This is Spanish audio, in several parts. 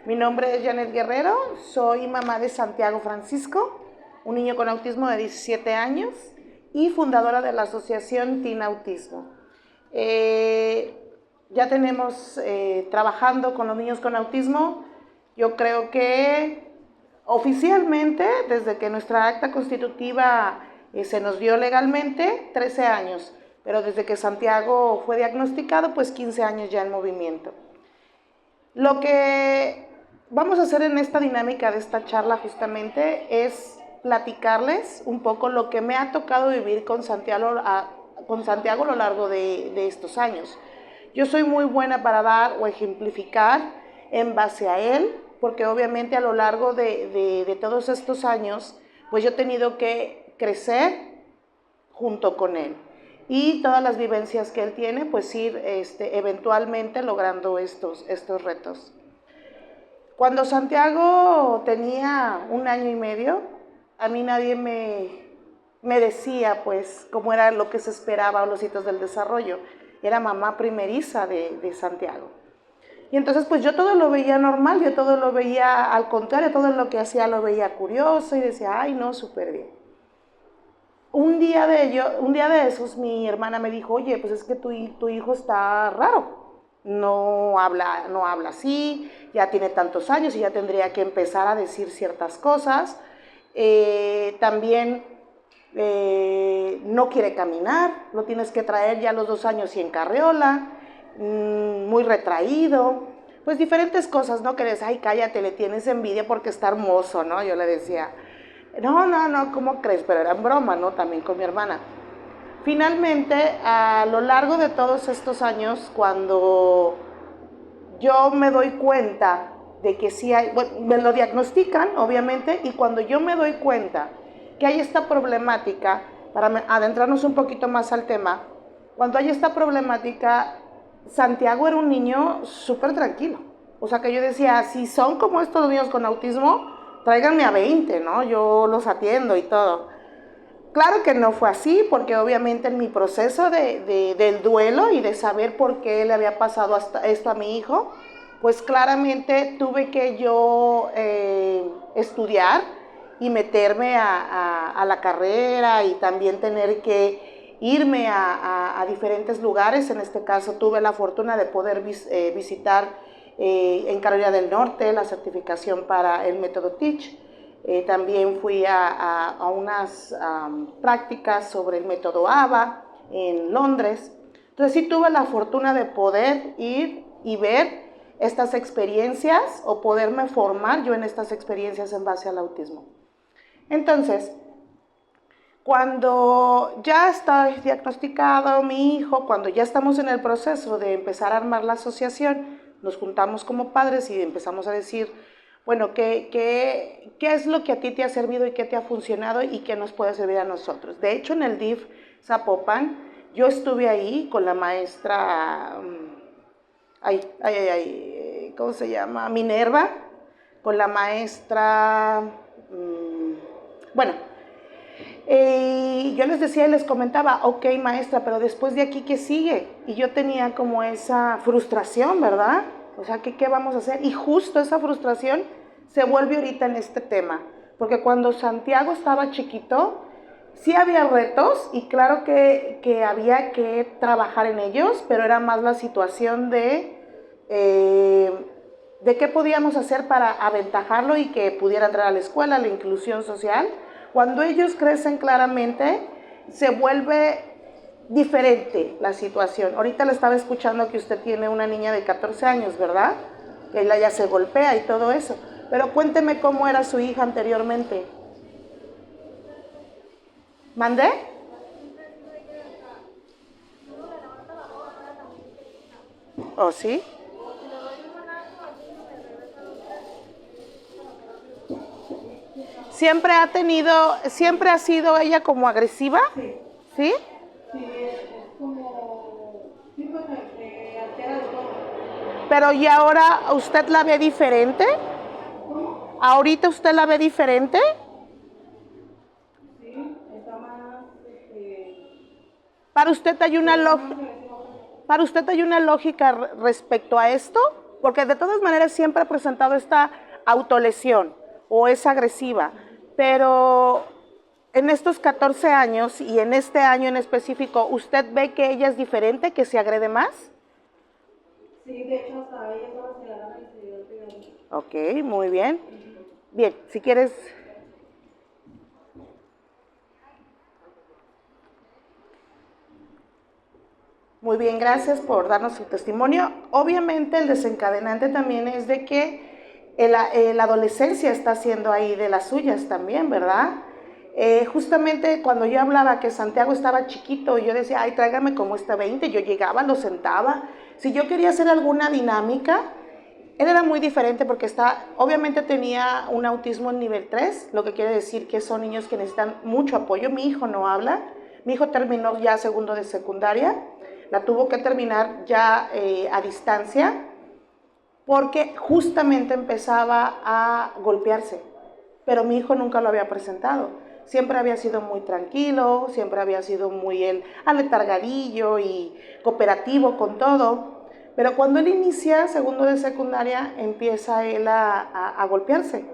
Mi nombre es Janet Guerrero, soy mamá de Santiago Francisco, un niño con autismo de 17 años y fundadora de la asociación Teen Autismo. Ya tenemos trabajando con los niños con autismo, yo creo que oficialmente, desde que nuestra acta constitutiva se nos dio legalmente, 13 años, pero desde que Santiago fue diagnosticado, pues 15 años ya en movimiento. Lo que vamos a hacer en esta dinámica de esta charla justamente es platicarles un poco lo que me ha tocado vivir con Santiago a lo largo de estos años. Yo soy muy buena para dar o ejemplificar en base a él, porque obviamente a lo largo de todos estos años, pues yo he tenido que crecer junto con él. Y todas las vivencias que él tiene, pues ir eventualmente logrando estos retos. Cuando Santiago tenía 1 año y medio, a mí nadie me decía pues cómo era lo que se esperaba o los hitos del desarrollo. Era mamá primeriza de Santiago. Y entonces pues yo todo lo veía normal, yo todo lo veía al contrario, todo lo que hacía lo veía curioso y decía, ay no, súper bien. Un día de esos mi hermana me dijo, oye, pues es que tu hijo está raro, no habla así, ya tiene tantos años y ya tendría que empezar a decir ciertas cosas. También no quiere caminar, lo tienes que traer ya a los 2 años y en carriola, muy retraído, pues diferentes cosas, ¿no? Que les, ay, cállate, le tienes envidia porque está hermoso, ¿no? Yo le decía, no, ¿cómo crees? Pero era en broma, ¿no? También con mi hermana. Finalmente, a lo largo de todos estos años, cuando yo me doy cuenta de que sí hay, bueno, me lo diagnostican, obviamente, y cuando yo me doy cuenta que hay esta problemática, para adentrarnos un poquito más al tema, cuando hay esta problemática, Santiago era un niño súper tranquilo. O sea, que yo decía, si son como estos niños con autismo, tráiganme a 20, ¿no? Yo los atiendo y todo. Claro que no fue así, porque obviamente en mi proceso del duelo y de saber por qué le había pasado esto a mi hijo, pues claramente tuve que yo estudiar y meterme a la carrera y también tener que irme a diferentes lugares. En este caso tuve la fortuna de poder visitar en Carolina del Norte la certificación para el método Teach. También fui a unas prácticas sobre el método ABA en Londres. Entonces sí tuve la fortuna de poder ir y ver estas experiencias o poderme formar yo en estas experiencias en base al autismo. Entonces, cuando ya está diagnosticado mi hijo, cuando ya estamos en el proceso de empezar a armar la asociación, nos juntamos como padres y empezamos a decir, bueno, ¿qué es lo que a ti te ha servido y qué te ha funcionado y qué nos puede servir a nosotros? De hecho, en el DIF Zapopan, yo estuve ahí con la maestra, ¿cómo se llama? Minerva, con la maestra, bueno, yo les decía y les comentaba, ok maestra, pero después de aquí, ¿qué sigue? Y yo tenía como esa frustración, ¿verdad? O sea, ¿qué vamos a hacer? Y justo esa frustración se vuelve ahorita en este tema, porque cuando Santiago estaba chiquito, sí había retos y claro que había que trabajar en ellos, pero era más la situación de qué podíamos hacer para aventajarlo y que pudiera entrar a la escuela, la inclusión social. Cuando ellos crecen claramente, se vuelve diferente la situación. Ahorita le estaba escuchando que usted tiene una niña de 14 años, ¿verdad? Que ella ya se golpea y todo eso. Pero cuénteme cómo era su hija anteriormente. ¿Mandé? ¿Oh, sí? Siempre ha sido ella como agresiva, ¿sí? Sí, es como, sí, pues me altera de todo. Pero ¿y ahora usted la ve diferente? ¿Cómo? ¿Ahorita usted la ve diferente? Sí, está más, ¿Para usted hay una lógica respecto a esto? porque de todas maneras siempre ha presentado esta autolesión o es agresiva, pero en estos 14 años y en este año en específico, ¿usted ve que ella es diferente, que se agrede más? Sí, de hecho hasta ella solo se agarra y se dio pegar. Ok, muy bien. Bien, si quieres... Muy bien, gracias por darnos su testimonio. Obviamente el desencadenante también es de que la adolescencia está haciendo ahí de las suyas también, ¿verdad? Justamente cuando yo hablaba que Santiago estaba chiquito, yo decía, ay, tráigame como este 20, yo llegaba, lo sentaba. Si yo quería hacer alguna dinámica, él era muy diferente porque obviamente tenía un autismo en nivel 3, lo que quiere decir que son niños que necesitan mucho apoyo. Mi hijo no habla, mi hijo terminó ya segundo de secundaria, la tuvo que terminar ya a distancia porque justamente empezaba a golpearse, pero mi hijo nunca lo había presentado. Siempre había sido muy tranquilo, siempre había sido muy aletargadillo y cooperativo con todo, pero cuando él inicia segundo de secundaria empieza él a golpearse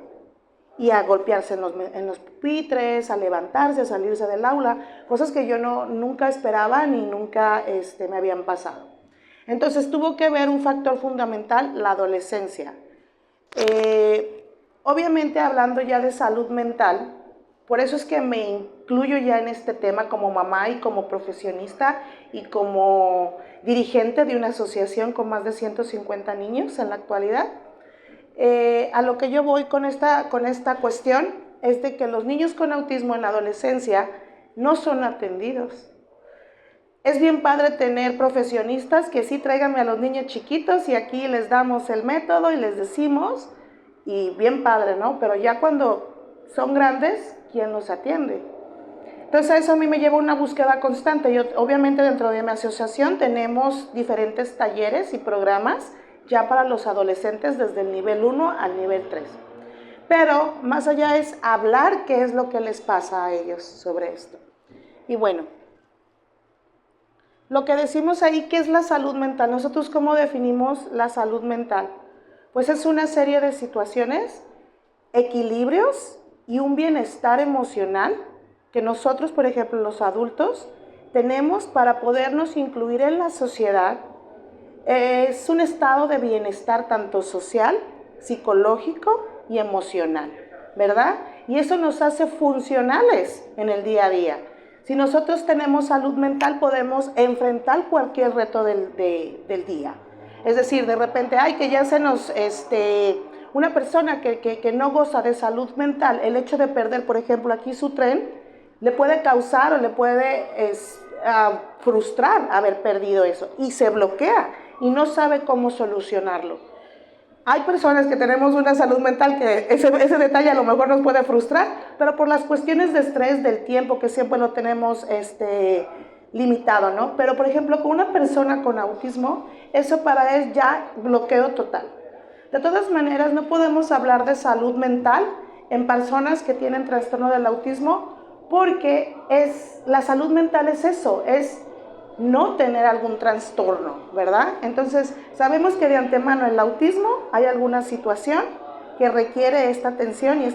y a golpearse en los pupitres, a levantarse, a salirse del aula, cosas que yo nunca esperaba ni nunca me habían pasado. Entonces tuvo que ver un factor fundamental, la adolescencia. Obviamente hablando ya de salud mental, por eso es que me incluyo ya en este tema como mamá y como profesionista y como dirigente de una asociación con más de 150 niños en la actualidad. A lo que yo voy con esta cuestión es de que los niños con autismo en la adolescencia no son atendidos. Es bien padre tener profesionistas que sí tráiganme a los niños chiquitos y aquí les damos el método y les decimos, y bien padre, ¿no? Pero ya cuando son grandes, ¿quién los atiende? Entonces eso a mí me lleva a una búsqueda constante. Yo, obviamente dentro de mi asociación tenemos diferentes talleres y programas ya para los adolescentes desde el nivel 1 al nivel 3. Pero más allá es hablar qué es lo que les pasa a ellos sobre esto. Y bueno, lo que decimos ahí, ¿qué es la salud mental? Nosotros, ¿cómo definimos la salud mental? Pues es una serie de situaciones, equilibrios y un bienestar emocional que nosotros, por ejemplo, los adultos, tenemos para podernos incluir en la sociedad. Es un estado de bienestar tanto social, psicológico y emocional, ¿verdad? Y eso nos hace funcionales en el día a día. Si nosotros tenemos salud mental, podemos enfrentar cualquier reto del día. Es decir, de repente, ay, que ya se nos, una persona que no goza de salud mental, el hecho de perder, por ejemplo, aquí su tren, le puede causar o le puede frustrar haber perdido eso y se bloquea y no sabe cómo solucionarlo. Hay personas que tenemos una salud mental que ese detalle a lo mejor nos puede frustrar, pero por las cuestiones de estrés, del tiempo que siempre lo tenemos limitado, ¿no? Pero por ejemplo, con una persona con autismo, eso para él ya bloqueo total. De todas maneras, no podemos hablar de salud mental en personas que tienen trastorno del autismo porque la salud mental es eso, es no tener algún trastorno, ¿verdad? Entonces, sabemos que de antemano en el autismo hay alguna situación que requiere esta atención y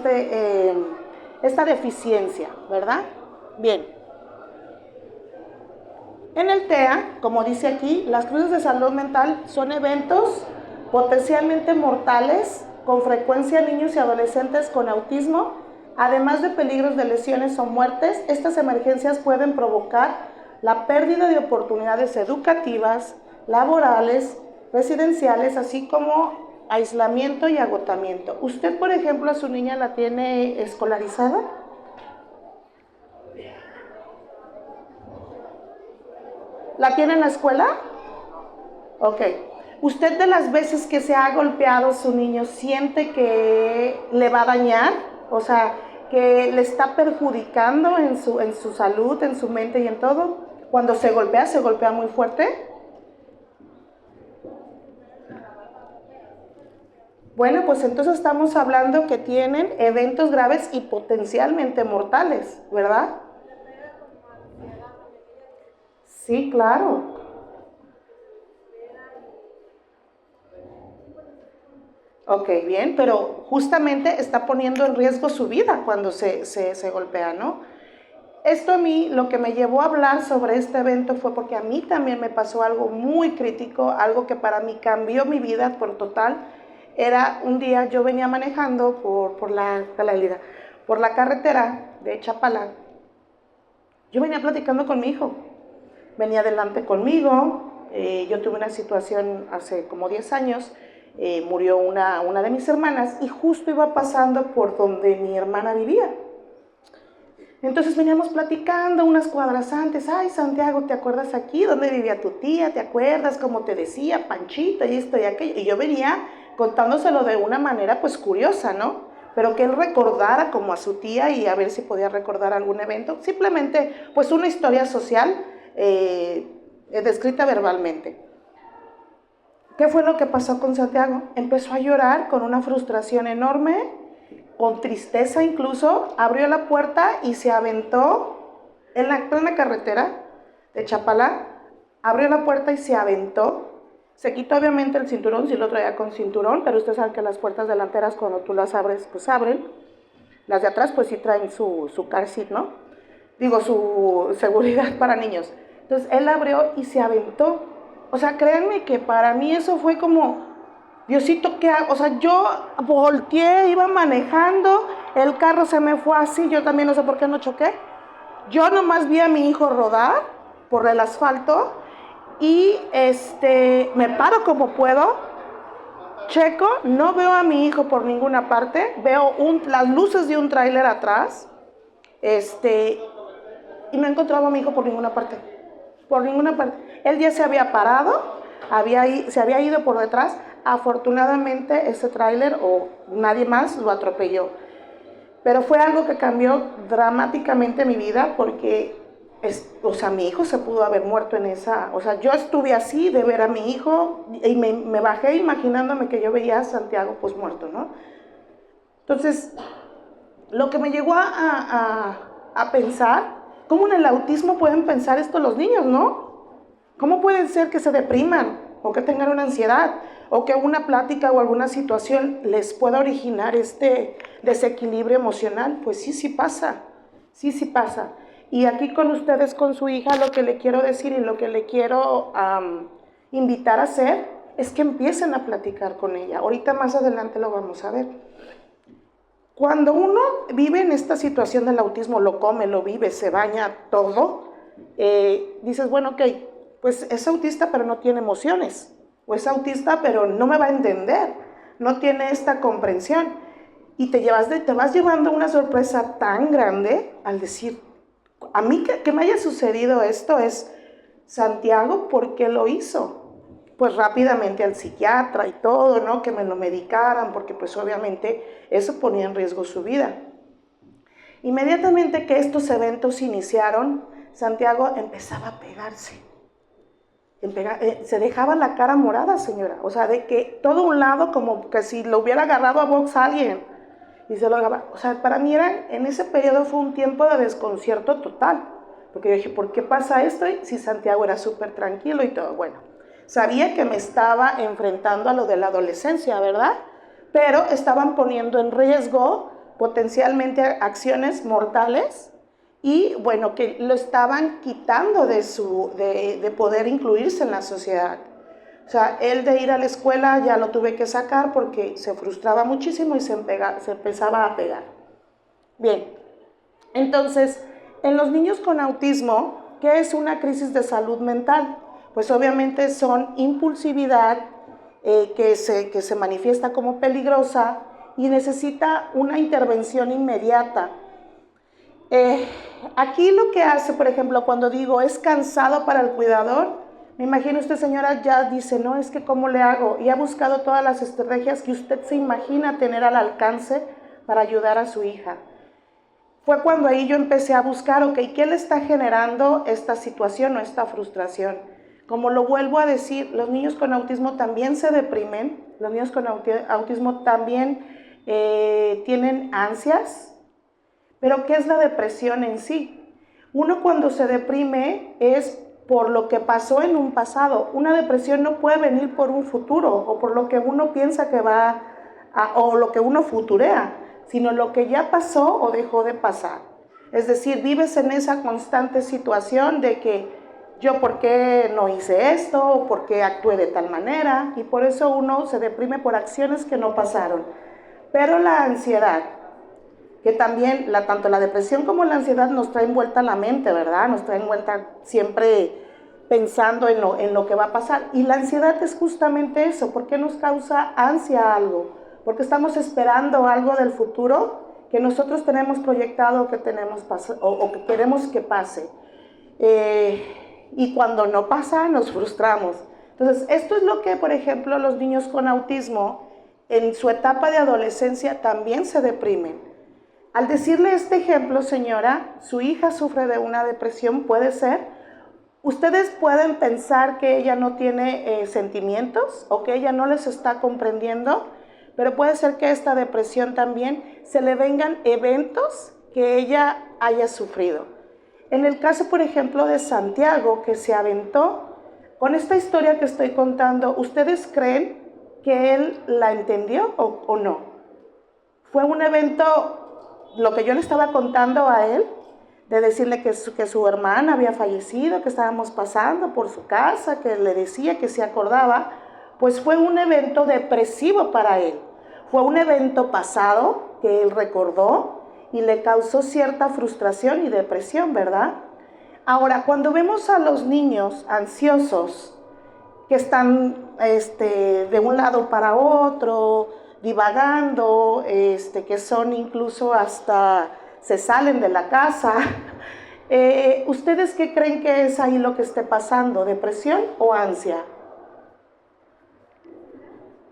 esta deficiencia, ¿verdad? Bien. En el TEA, como dice aquí, las cruces de salud mental son eventos potencialmente mortales, con frecuencia en niños y adolescentes con autismo. Además de peligros de lesiones o muertes, estas emergencias pueden provocar la pérdida de oportunidades educativas, laborales, residenciales, así como aislamiento y agotamiento. ¿Usted, por ejemplo, a su niña la tiene escolarizada? ¿La tiene en la escuela? Ok. ¿Usted de las veces que se ha golpeado su niño siente que le va a dañar? O sea, que le está perjudicando en su salud, en su mente y en todo. Cuando se golpea muy fuerte. Bueno, pues entonces estamos hablando que tienen eventos graves y potencialmente mortales, ¿verdad? Sí, claro. Ok, bien, pero justamente está poniendo en riesgo su vida cuando se golpea, ¿no? Esto a mí, lo que me llevó a hablar sobre este evento fue porque a mí también me pasó algo muy crítico, algo que para mí cambió mi vida por total. Era un día, yo venía manejando por la carretera de Chapala. Yo venía platicando con mi hijo, venía adelante conmigo. Yo tuve una situación hace como 10 años, murió una de mis hermanas y justo iba pasando por donde mi hermana vivía. Entonces veníamos platicando unas cuadras antes. Ay, Santiago, ¿te acuerdas aquí donde vivía tu tía? ¿Te acuerdas cómo te decía Panchito y esto y aquello? Y yo venía contándoselo de una manera pues curiosa, ¿no? Pero que él recordara como a su tía y a ver si podía recordar algún evento. Simplemente pues una historia social descrita verbalmente. ¿Qué fue lo que pasó con Santiago? Empezó a llorar con una frustración enorme, con tristeza incluso, abrió la puerta y se aventó en la plena carretera de Chapala, abrió la puerta y se aventó, se quitó obviamente el cinturón, si lo traía con cinturón, pero ustedes saben que las puertas delanteras cuando tú las abres, pues abren, las de atrás pues sí traen su car seat, ¿no? Digo, su seguridad para niños. Entonces él abrió y se aventó. O sea, créanme que para mí eso fue como, Diosito, ¿qué hago? O sea, yo volteé, iba manejando, el carro se me fue así, yo también no sé por qué no choqué. Yo nomás vi a mi hijo rodar por el asfalto y me paro como puedo, checo, no veo a mi hijo por ninguna parte, veo las luces de un tráiler atrás, y no encontraba a mi hijo por ninguna parte. Por ninguna parte. Él ya se había parado, se había ido por detrás. Afortunadamente ese tráiler o nadie más lo atropelló. Pero fue algo que cambió dramáticamente mi vida porque, mi hijo se pudo haber muerto en esa. O sea, yo estuve así de ver a mi hijo y me bajé imaginándome que yo veía a Santiago pues muerto, ¿no? Entonces, lo que me llegó a pensar, ¿cómo en el autismo pueden pensar esto los niños, no? ¿Cómo puede ser que se depriman o que tengan una ansiedad o que una plática o alguna situación les pueda originar este desequilibrio emocional? Pues sí pasa, sí pasa. Y aquí con ustedes, con su hija, lo que le quiero decir y lo que le quiero invitar a hacer es que empiecen a platicar con ella. Ahorita más adelante lo vamos a ver. Cuando uno vive en esta situación del autismo, lo come, lo vive, se baña, todo, dices, bueno, ok, pues es autista pero no tiene emociones, o es autista pero no me va a entender, no tiene esta comprensión, y te vas llevando una sorpresa tan grande al decir, a mí que me haya sucedido esto es, Santiago, ¿por qué lo hizo? Pues rápidamente al psiquiatra y todo, ¿no? Que me lo medicaran, porque pues obviamente eso ponía en riesgo su vida. Inmediatamente que estos eventos iniciaron, Santiago empezaba a pegarse. Se dejaba la cara morada, señora. O sea, de que todo un lado como que si lo hubiera agarrado a box alguien. Y se lo agarraba. O sea, para mí en ese periodo fue un tiempo de desconcierto total. Porque yo dije, ¿por qué pasa esto? Y si Santiago era súper tranquilo y todo, bueno. Sabía que me estaba enfrentando a lo de la adolescencia, ¿verdad? Pero estaban poniendo en riesgo potencialmente acciones mortales y, bueno, que lo estaban quitando de poder incluirse en la sociedad. O sea, él de ir a la escuela ya lo tuve que sacar porque se frustraba muchísimo y se empezaba a pegar. Bien, entonces, en los niños con autismo, ¿qué es una crisis de salud mental? Pues obviamente son impulsividad que se manifiesta como peligrosa y necesita una intervención inmediata. Aquí lo que hace, por ejemplo, cuando digo es cansado para el cuidador, me imagino usted, señora, ya dice, no, es que ¿cómo le hago? Y ha buscado todas las estrategias que usted se imagina tener al alcance para ayudar a su hija. Fue cuando ahí yo empecé a buscar, ok, ¿qué le está generando esta situación o esta frustración? Como lo vuelvo a decir, los niños con autismo también se deprimen, los niños con autismo también tienen ansias, pero ¿qué es la depresión en sí? Uno cuando se deprime es por lo que pasó en un pasado. Una depresión no puede venir por un futuro o por lo que uno piensa que va o lo que uno futurea, sino lo que ya pasó o dejó de pasar. Es decir, vives en esa constante situación de que yo por qué no hice esto, o por qué actué de tal manera, y por eso uno se deprime por acciones que no pasaron. Pero la ansiedad, que también tanto la depresión como la ansiedad nos trae envuelta la mente, ¿verdad? Nos trae envuelta siempre pensando en lo que va a pasar. Y la ansiedad es justamente eso. ¿Por qué nos causa ansia algo? Porque estamos esperando algo del futuro que nosotros tenemos proyectado o que queremos que pase. Y cuando no pasa, nos frustramos. Entonces, esto es lo que, por ejemplo, los niños con autismo en su etapa de adolescencia también se deprimen. Al decirle este ejemplo, señora, su hija sufre de una depresión, puede ser. Ustedes pueden pensar que ella no tiene sentimientos o que ella no les está comprendiendo, pero puede ser que esta depresión también se le vengan eventos que ella haya sufrido. En el caso, por ejemplo, de Santiago, que se aventó, con esta historia que estoy contando, ¿ustedes creen que él la entendió o no? Fue un evento, lo que yo le estaba contando a él, de decirle que su hermana había fallecido, que estábamos pasando por su casa, que le decía que se acordaba, pues fue un evento depresivo para él. Fue un evento pasado que él recordó y le causó cierta frustración y depresión, ¿verdad? Ahora, cuando vemos a los niños ansiosos que están de un lado para otro, divagando, que son incluso hasta se salen de la casa, ¿ustedes qué creen que es ahí lo que esté pasando? ¿Depresión o ansia?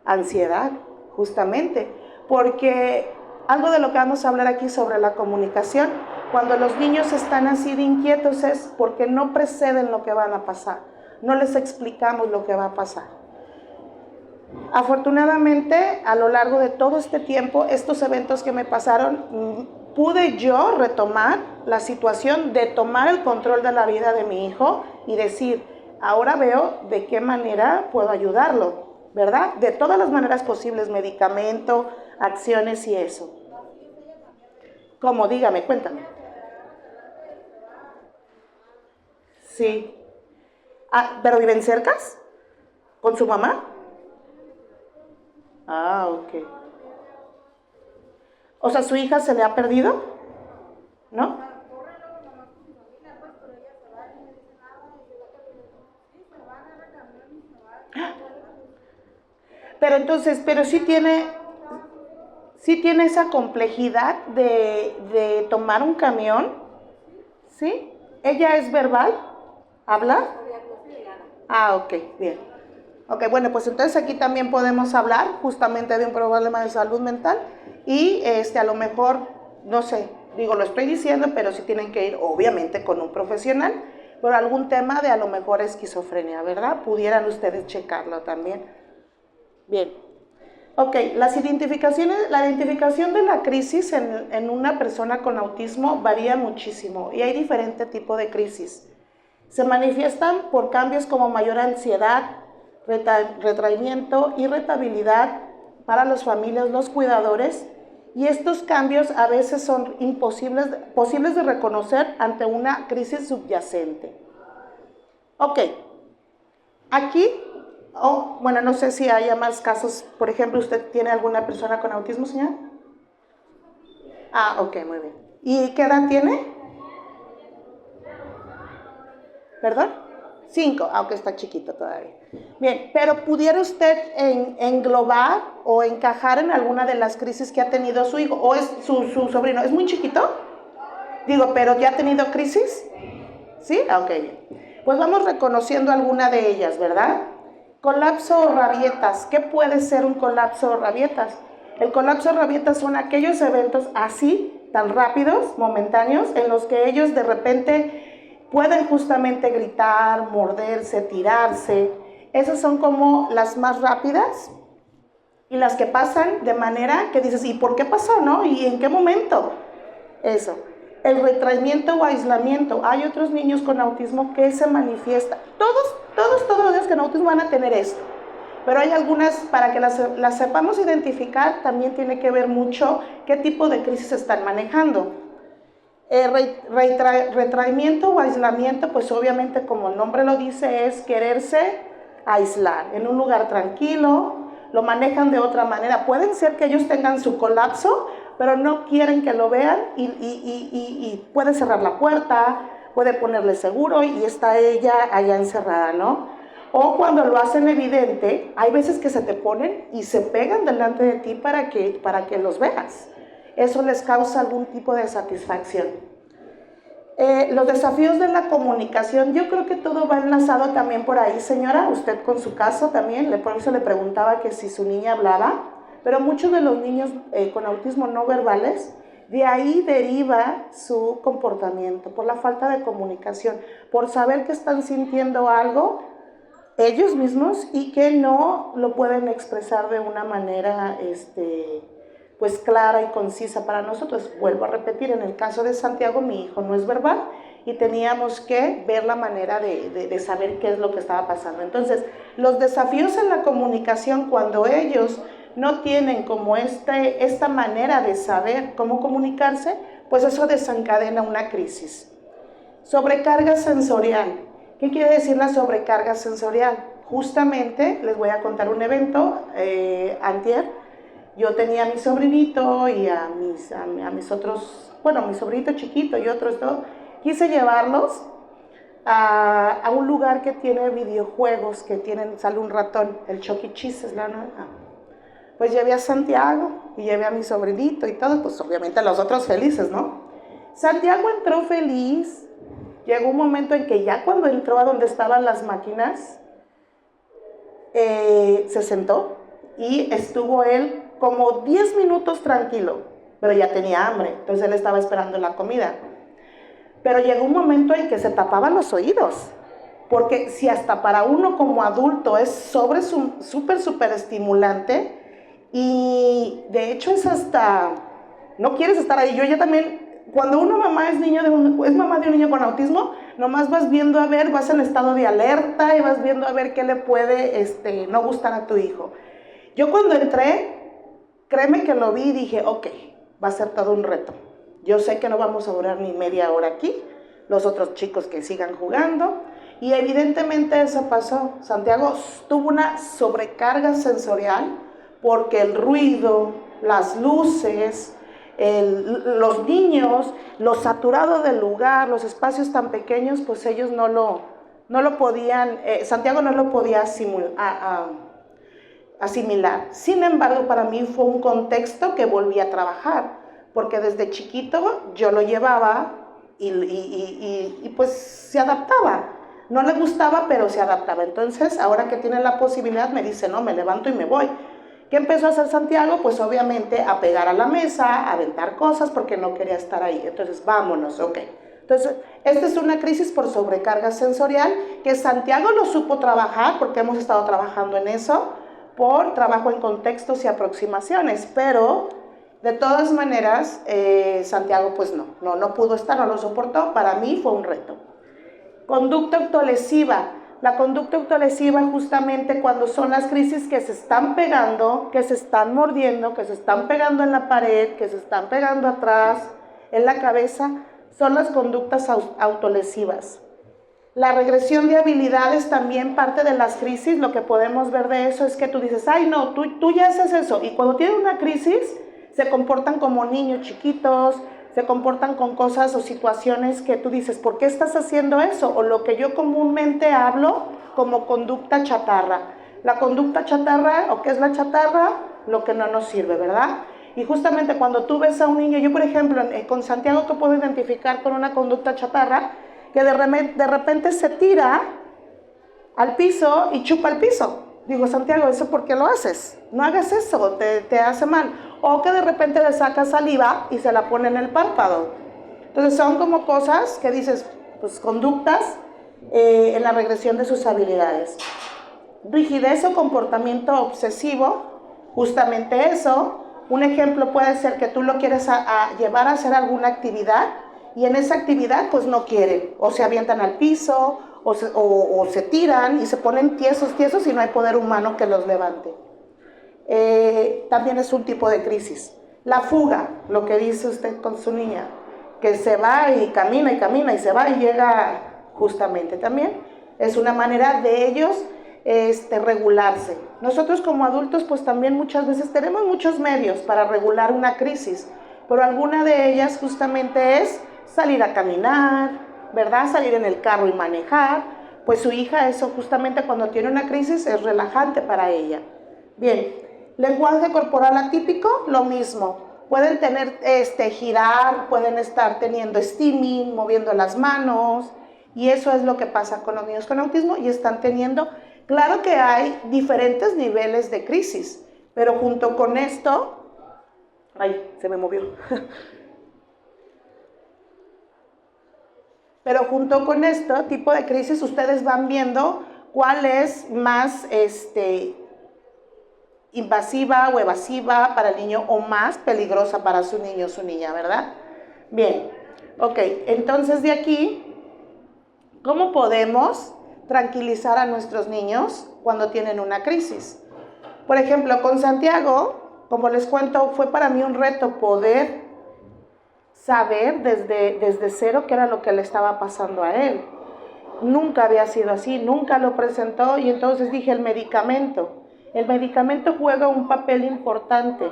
Ansiedad, justamente, porque algo de lo que vamos a hablar aquí sobre la comunicación, cuando los niños están así de inquietos es porque no preceden lo que van a pasar, no les explicamos lo que va a pasar. Afortunadamente, a lo largo de todo este tiempo, estos eventos que me pasaron, pude yo retomar la situación de tomar el control de la vida de mi hijo y decir, ahora veo de qué manera puedo ayudarlo, ¿verdad? De todas las maneras posibles, medicamento, acciones y eso. ¿Cómo? Dígame, cuéntame. Sí. ¿Pero viven cercas? ¿Con su mamá? Ok. O sea, ¿su hija se le ha perdido? ¿No? Pero entonces, sí tiene esa complejidad de tomar un camión, ¿sí? ¿Ella es verbal? ¿Habla? Ok, bien. Ok, bueno, pues entonces aquí también podemos hablar justamente de un problema de salud mental y a lo mejor, no sé, digo, lo estoy diciendo, pero sí tienen que ir obviamente con un profesional por algún tema de a lo mejor esquizofrenia, ¿verdad? Pudieran ustedes checarlo también. Bien. Ok, la identificación de la crisis en una persona con autismo varía muchísimo y hay diferente tipo de crisis. Se manifiestan por cambios como mayor ansiedad, retraimiento, irritabilidad para las familias, los cuidadores, y estos cambios a veces son posibles de reconocer ante una crisis subyacente. Ok, aquí, bueno, no sé si haya más casos, por ejemplo, ¿usted tiene alguna persona con autismo, señora? Ok, muy bien. ¿Y qué edad tiene? ¿Perdón? 5, aunque está chiquito todavía. Bien, pero ¿pudiera usted englobar o encajar en alguna de las crisis que ha tenido su hijo? ¿O es su sobrino? ¿Es muy chiquito? Digo, ¿pero ya ha tenido crisis? ¿Sí? Ok, bien. Pues vamos reconociendo alguna de ellas, ¿verdad? Colapso o rabietas. ¿Qué puede ser un colapso o rabietas? El colapso o rabietas son aquellos eventos así, tan rápidos, momentáneos, en los que ellos de repente pueden justamente gritar, morderse, tirarse. Esas son como las más rápidas y las que pasan de manera que dices, ¿y por qué pasó, no? ¿Y en qué momento? Eso. El retraimiento o aislamiento. Hay otros niños con autismo que se manifiesta. Todos los niños con autismo van a tener esto. Pero hay algunas, para que las sepamos identificar, también tiene que ver mucho qué tipo de crisis están manejando. Retraimiento o aislamiento, pues obviamente como el nombre lo dice, es quererse aislar en un lugar tranquilo, lo manejan de otra manera. Pueden ser que ellos tengan su colapso, pero no quieren que lo vean y puede cerrar la puerta, puede ponerle seguro y está ella allá encerrada, ¿no? O cuando lo hacen evidente, hay veces que se te ponen y se pegan delante de ti para que los veas. Eso les causa algún tipo de satisfacción. Los desafíos de la comunicación, yo creo que todo va enlazado también por ahí, señora, usted con su caso también, por eso le preguntaba que si su niña hablaba, pero muchos de los niños con autismo no verbales, de ahí deriva su comportamiento, por la falta de comunicación, por saber que están sintiendo algo ellos mismos y que no lo pueden expresar de una manera pues clara y concisa para nosotros. Vuelvo a repetir, en el caso de Santiago, mi hijo no es verbal y teníamos que ver la manera de saber qué es lo que estaba pasando. Entonces, los desafíos en la comunicación, cuando ellos no tienen como esta manera de saber cómo comunicarse, pues eso desencadena una crisis. Sobrecarga sensorial. ¿Qué quiere decir la sobrecarga sensorial? Justamente les voy a contar un evento, antier, yo tenía a mi sobrinito y a mis otros, bueno, mi sobrinito chiquito y otros dos, quise llevarlos a un lugar que tiene videojuegos, sale un ratón, el Chuck E. Cheese, ¿no? Pues llevé a Santiago y llevé a mi sobrinito y todo, pues obviamente los otros felices, ¿no? Santiago entró feliz. Llegó un momento en que ya cuando entró a donde estaban las máquinas, se sentó y estuvo él como 10 minutos tranquilo, pero ya tenía hambre, entonces él estaba esperando la comida. Pero llegó un momento en que se tapaban los oídos, porque si hasta para uno como adulto es súper estimulante, y de hecho es hasta, no quieres estar ahí. Yo ya también, cuando una mamá es mamá de un niño con autismo, nomás vas viendo a ver, vas en estado de alerta y vas viendo a ver qué le puede no gustar a tu hijo. Yo cuando entré, créeme que lo vi y dije, ok, va a ser todo un reto. Yo sé que no vamos a durar ni media hora aquí, los otros chicos que sigan jugando, y evidentemente eso pasó. Santiago tuvo una sobrecarga sensorial porque el ruido, las luces, los niños, lo saturado del lugar, los espacios tan pequeños, pues ellos no lo podían, Santiago no lo podía asimilar. Sin embargo, para mí fue un contexto que volví a trabajar, porque desde chiquito yo lo llevaba y pues se adaptaba. No le gustaba, pero se adaptaba. Entonces, ahora que tiene la posibilidad, me dice, no, me levanto y me voy. ¿Qué empezó a hacer Santiago? Pues obviamente a pegar a la mesa, a aventar cosas porque no quería estar ahí. Entonces, vámonos, ok. Entonces, esta es una crisis por sobrecarga sensorial que Santiago lo supo trabajar porque hemos estado trabajando en eso, por trabajo en contextos y aproximaciones, pero de todas maneras, Santiago pues no pudo estar, no lo soportó. Para mí fue un reto. Conducta autolesiva. La conducta autolesiva justamente cuando son las crisis que se están pegando, que se están mordiendo, que se están pegando en la pared, que se están pegando atrás, en la cabeza, son las conductas autolesivas. La regresión de habilidades también parte de las crisis. Lo que podemos ver de eso es que tú dices, ay no, tú ya haces eso. Y cuando tienen una crisis, se comportan como niños chiquitos, se comportan con cosas o situaciones que tú dices, ¿por qué estás haciendo eso? O lo que yo comúnmente hablo como conducta chatarra. La conducta chatarra, ¿o qué es la chatarra? Lo que no nos sirve, ¿verdad? Y justamente cuando tú ves a un niño, yo por ejemplo, con Santiago, ¿qué puedo identificar con una conducta chatarra? Que de repente se tira al piso y chupa el piso. Digo, Santiago, ¿eso por qué lo haces? No hagas eso, te hace mal. O que de repente le saca saliva y se la pone en el párpado. Entonces son como cosas que dices, pues conductas en la regresión de sus habilidades. Rigidez o comportamiento obsesivo, justamente eso. Un ejemplo puede ser que tú lo quieres llevar a hacer alguna actividad y en esa actividad pues no quieren, o se avientan al piso, o se tiran y se ponen tiesos y no hay poder humano que los levante. También es un tipo de crisis. La fuga, lo que dice usted con su niña, que se va y camina y se va y llega justamente también. Es una manera de ellos regularse. Nosotros como adultos pues también muchas veces tenemos muchos medios para regular una crisis, pero alguna de ellas justamente es salir a caminar, ¿verdad? Salir en el carro y manejar. Pues su hija eso justamente cuando tiene una crisis es relajante para ella. Bien, lenguaje corporal atípico, lo mismo. Pueden tener, girar, pueden estar teniendo steaming, moviendo las manos, y eso es lo que pasa con los niños con autismo y están teniendo, claro que hay diferentes niveles de crisis, pero junto con esto, ay, se me movió. Pero junto con este tipo de crisis ustedes van viendo cuál es más invasiva o evasiva para el niño o más peligrosa para su niño o su niña, ¿verdad? Bien, ok, entonces de aquí, ¿cómo podemos tranquilizar a nuestros niños cuando tienen una crisis? Por ejemplo, con Santiago, como les cuento, fue para mí un reto poder saber desde cero qué era lo que le estaba pasando a él. Nunca había sido así, nunca lo presentó y entonces dije el medicamento juega un papel importante.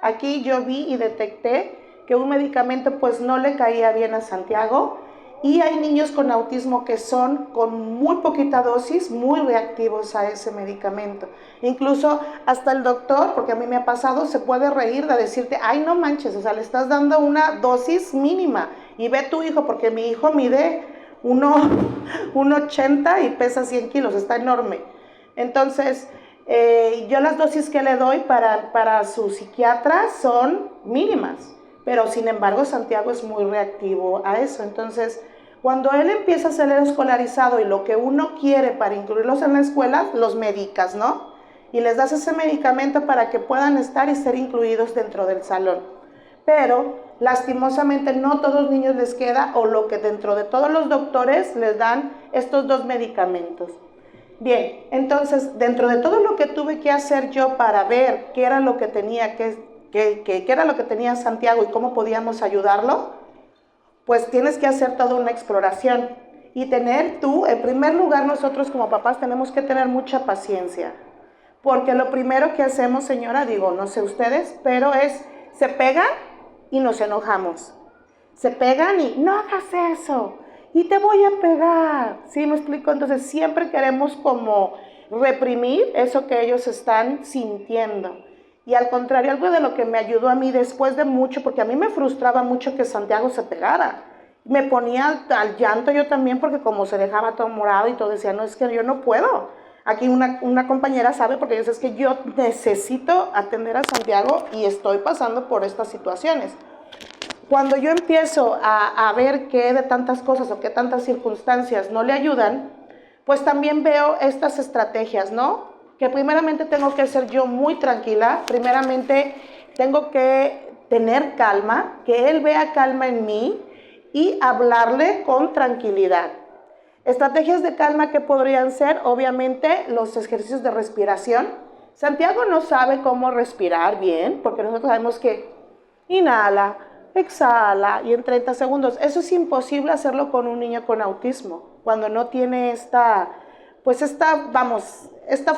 Aquí yo vi y detecté que un medicamento pues no le caía bien a Santiago y hay niños con autismo que son con muy poquita dosis muy reactivos a ese medicamento. Incluso hasta el doctor, porque a mí me ha pasado, se puede reír de decirte, ay no manches, o sea, le estás dando una dosis mínima y ve tu hijo, porque mi hijo mide 1,80 y pesa 100 kilos, está enorme. Entonces, yo las dosis que le doy para su psiquiatra son mínimas, pero sin embargo Santiago es muy reactivo a eso. Entonces, cuando él empieza a ser escolarizado y lo que uno quiere para incluirlos en la escuela, los medicas, ¿no? Y les das ese medicamento para que puedan estar y ser incluidos dentro del salón. Pero, lastimosamente, no todos los niños les queda, o lo que dentro de todos los doctores les dan estos dos medicamentos. Bien, entonces, dentro de todo lo que tuve que hacer yo para ver qué era lo que tenía, qué era lo que tenía Santiago y cómo podíamos ayudarlo, pues tienes que hacer toda una exploración y tener tú, en primer lugar, nosotros como papás tenemos que tener mucha paciencia, porque lo primero que hacemos, señora, digo, no sé ustedes, pero es, se pegan y nos enojamos, se pegan y no hagas eso, y te voy a pegar, ¿sí me explico? Entonces siempre queremos como reprimir eso que ellos están sintiendo. Y al contrario, algo de lo que me ayudó a mí después de mucho, porque a mí me frustraba mucho que Santiago se pegara. Me ponía al llanto yo también, porque como se dejaba todo morado y todo, decía, no, es que yo no puedo. Aquí una compañera sabe, porque yo sé, es que yo necesito atender a Santiago y estoy pasando por estas situaciones. Cuando yo empiezo a ver qué de tantas cosas o qué tantas circunstancias no le ayudan, pues también veo estas estrategias, ¿no? Que primeramente tengo que ser yo muy tranquila, primeramente tengo que tener calma, que él vea calma en mí y hablarle con tranquilidad. Estrategias de calma que podrían ser, obviamente, los ejercicios de respiración. Santiago no sabe cómo respirar bien, porque nosotros sabemos que inhala, exhala y en 30 segundos. Eso es imposible hacerlo con un niño con autismo, cuando no tiene esta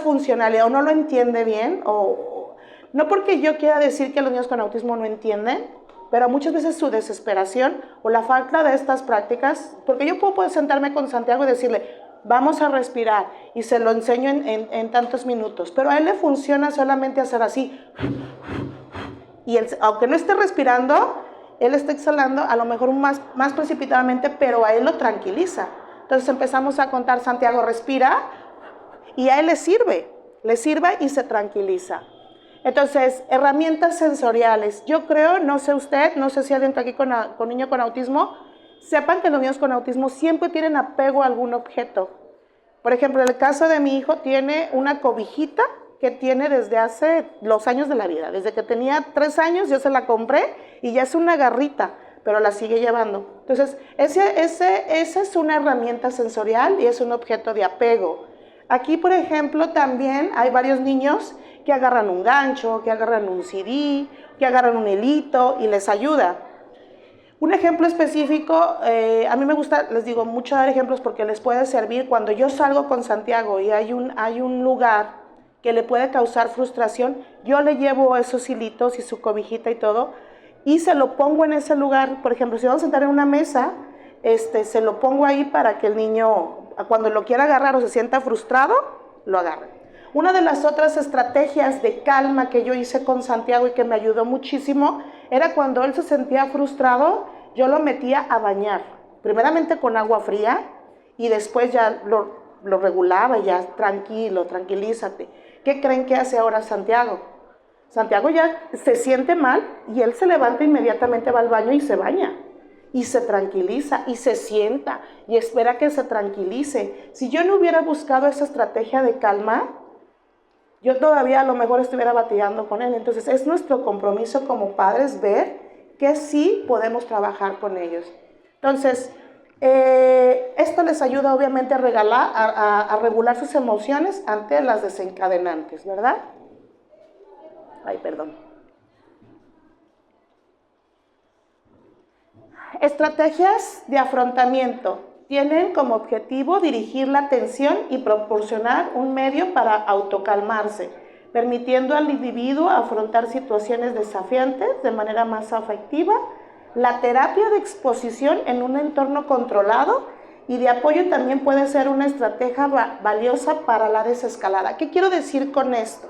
funcionalidad o no lo entiende bien, o no porque yo quiera decir que los niños con autismo no entienden, pero muchas veces su desesperación o la falta de estas prácticas, porque yo puedo sentarme con Santiago y decirle, vamos a respirar, y se lo enseño en tantos minutos, pero a él le funciona solamente hacer así, y él, aunque no esté respirando, él está exhalando a lo mejor más precipitadamente, pero a él lo tranquiliza. Entonces empezamos a contar, Santiago respira, y a él le sirve y se tranquiliza. Entonces, herramientas sensoriales. Yo creo, no sé usted, no sé si alguien está aquí con niño con autismo, sepan que los niños con autismo siempre tienen apego a algún objeto. Por ejemplo, en el caso de mi hijo tiene una cobijita que tiene desde hace los años de la vida. Desde que tenía 3 años yo se la compré y ya es una garrita. pero la sigue llevando. Entonces, esa es una herramienta sensorial y es un objeto de apego. Aquí, por ejemplo, también hay varios niños que agarran un gancho, que agarran un CD, que agarran un hilito y les ayuda. Un ejemplo específico, a mí me gusta, les digo, mucho dar ejemplos porque les puede servir. Cuando yo salgo con Santiago y hay un lugar que le puede causar frustración, yo le llevo esos hilitos y su cobijita y todo, y se lo pongo en ese lugar. Por ejemplo, si vamos a sentar en una mesa, se lo pongo ahí para que el niño, cuando lo quiera agarrar o se sienta frustrado, lo agarre. Una de las otras estrategias de calma que yo hice con Santiago y que me ayudó muchísimo, era cuando él se sentía frustrado, yo lo metía a bañar, primeramente con agua fría, y después ya lo regulaba, y ya tranquilo, tranquilízate. ¿Qué creen que hace ahora Santiago? Santiago ya se siente mal y él se levanta inmediatamente, va al baño y se baña. Y se tranquiliza y se sienta y espera que se tranquilice. Si yo no hubiera buscado esa estrategia de calma, yo todavía a lo mejor estuviera batallando con él. Entonces es nuestro compromiso como padres ver que sí podemos trabajar con ellos. Entonces, esto les ayuda obviamente a regular sus emociones ante las desencadenantes, ¿verdad? Ay, perdón. Estrategias de afrontamiento tienen como objetivo dirigir la atención y proporcionar un medio para autocalmarse, permitiendo al individuo afrontar situaciones desafiantes de manera más afectiva. La terapia de exposición en un entorno controlado y de apoyo también puede ser una estrategia valiosa para la desescalada. ¿Qué quiero decir con esto?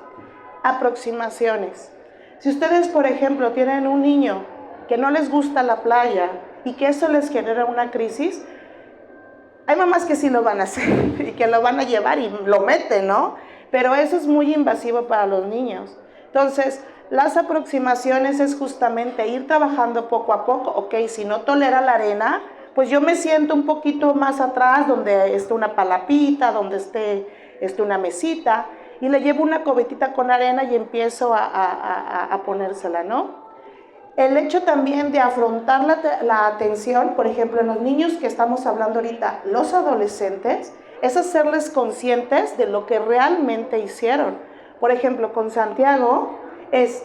Aproximaciones. Si ustedes, por ejemplo, tienen un niño que no les gusta la playa y que eso les genera una crisis, hay mamás que sí lo van a hacer y que lo van a llevar y lo meten, ¿no? Pero eso es muy invasivo para los niños. Entonces, las aproximaciones es justamente ir trabajando poco a poco. Ok, si no tolera la arena, pues yo me siento un poquito más atrás, donde esté una palapita, donde esté una mesita, y le llevo una cubetita con arena y empiezo a ponérsela, ¿no? El hecho también de afrontar la atención, por ejemplo, en los niños que estamos hablando ahorita, los adolescentes, es hacerles conscientes de lo que realmente hicieron. Por ejemplo, con Santiago,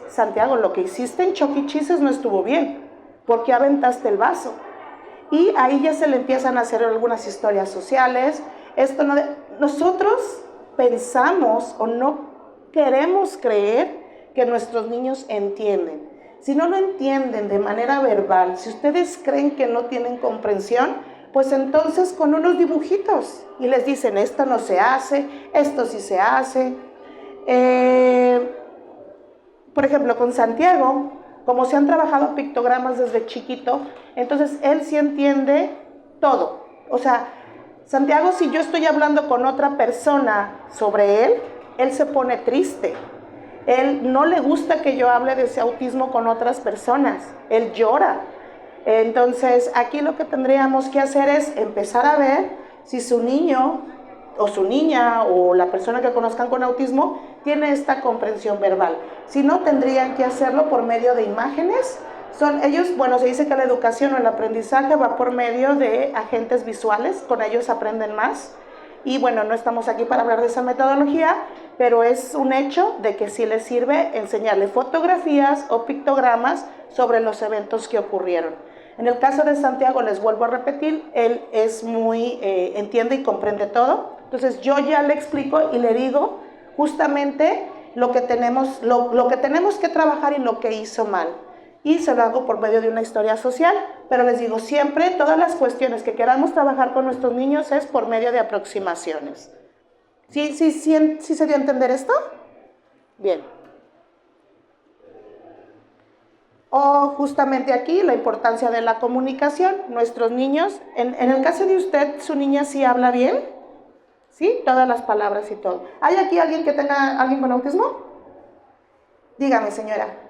Santiago, lo que hiciste en Chuck E. Cheese no estuvo bien, ¿por qué aventaste el vaso? Y ahí ya se le empiezan a hacer algunas historias sociales. Nosotros pensamos o no queremos creer que nuestros niños entienden. Si no lo entienden de manera verbal, si ustedes creen que no tienen comprensión, pues entonces con unos dibujitos y les dicen, esto no se hace, esto sí se hace. Por ejemplo, con Santiago, como se han trabajado pictogramas desde chiquito, entonces él sí entiende todo. O sea, Santiago, si yo estoy hablando con otra persona sobre él se pone triste. Él no le gusta que yo hable de ese autismo con otras personas. Él llora. Entonces, aquí lo que tendríamos que hacer es empezar a ver si su niño o su niña o la persona que conozcan con autismo tiene esta comprensión verbal. Si no, tendrían que hacerlo por medio de imágenes. Se dice que la educación o el aprendizaje va por medio de agentes visuales, con ellos aprenden más. Y bueno, no estamos aquí para hablar de esa metodología, pero es un hecho de que sí les sirve enseñarle fotografías o pictogramas sobre los eventos que ocurrieron. En el caso de Santiago, les vuelvo a repetir, él es entiende y comprende todo. Entonces yo ya le explico y le digo justamente lo que tenemos que trabajar y lo que hizo mal. Y se lo hago por medio de una historia social, pero les digo siempre, todas las cuestiones que queramos trabajar con nuestros niños es por medio de aproximaciones. ¿Sí se dio a entender esto? Bien. O justamente aquí la importancia de la comunicación. Nuestros niños, en el caso de usted, ¿su niña sí habla bien? ¿Sí? Todas las palabras y todo. ¿Hay aquí alguien que tenga alguien con autismo? Dígame, señora.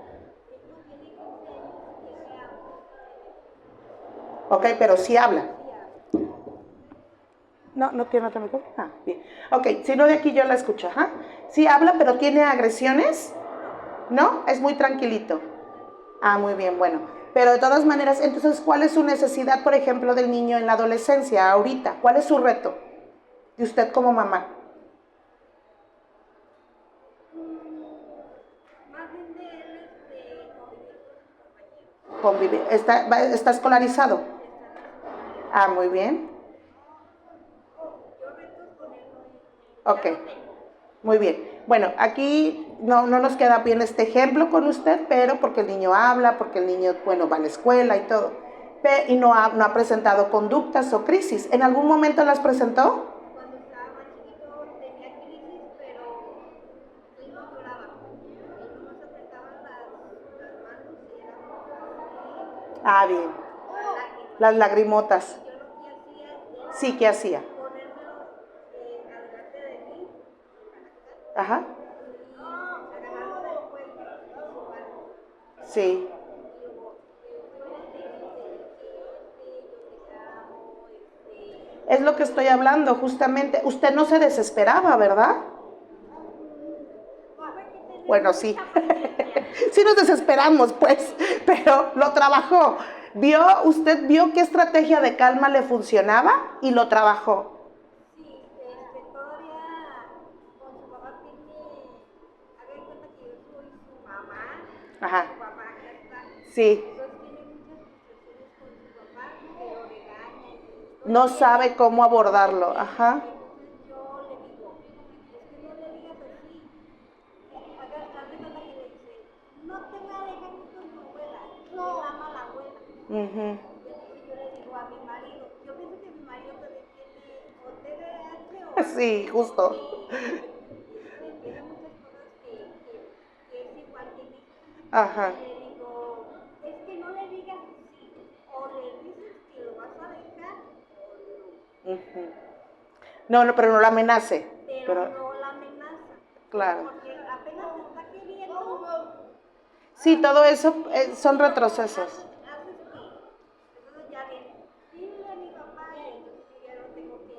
Ok, pero sí habla. No tiene otro micrófono. Ah, bien. Ok, si no, de aquí yo la escucho. ¿Ah? Sí habla, pero tiene agresiones. ¿No? Es muy tranquilito. Ah, muy bien, bueno. Pero de todas maneras, entonces, ¿cuál es su necesidad, por ejemplo, del niño en la adolescencia, ahorita? ¿Cuál es su reto de usted como mamá? Más bien de él, convivir con sus compañeros. Convivir. ¿Está escolarizado? Está en la secundaria. Ah, muy bien. Yo retos con él no, ya Ok, no tengo. muy bien. Bueno, aquí no nos queda bien este ejemplo con usted, pero porque el niño habla, porque el niño, bueno, va a la escuela y todo, y no ha presentado conductas o crisis. ¿En algún momento las presentó? Cuando estaba más chiquito tenía crisis, pero él no lloraba. Él nomás apretaba las manos y eran Ah, bien. las lágrimas. Las lagrimotas. Y yo lo que hacía Sí, era ¿qué hacía? ponérmelo adelante de mí, para acá, Ajá. y agarrarlo del cuello y sobarlo. Sí. Y luego, cuídate, inteligente, yo te amo, Es lo que estoy hablando, justamente. Usted no se desesperaba, ¿verdad? tuve que tener Bueno, sí. mucha paciencia. Sí nos desesperamos, pues, pero lo trabajó. Usted vio qué estrategia de calma le funcionaba y lo trabajó. Sí, todavía con su papá tiene, haga de cuenta que yo soy su mamá y Ajá. su papá acá está. Sí. Entonces tiene muchas frustraciones con su papá que lo regaña y todo No entiende, sabe cómo abordarlo. entiende. Ajá. Entonces yo le digo, es que no le digas así. Haz de cuenta que le dice, no te voy a dejar ir con tu abuela. Y él ama a la abuela. Ujú. Y entonces yo le digo a mi marido, yo pienso que mi marido también tiene o TDAH o Sí, autismo justo. y tiene muchas cosas que es igual que mí. Ajá. Y le digo, es que no le digas así, o le dices que lo vas a dejar o no. Ujú. No, no, pero no la amenace. Pero Pero, no la amenaza, claro. porque apenas se está queriendo. Sí, todo eso Y son luego retrocesos. haces que, entonces ya viene, dile a mi papá y entonces yo ya lo tengo que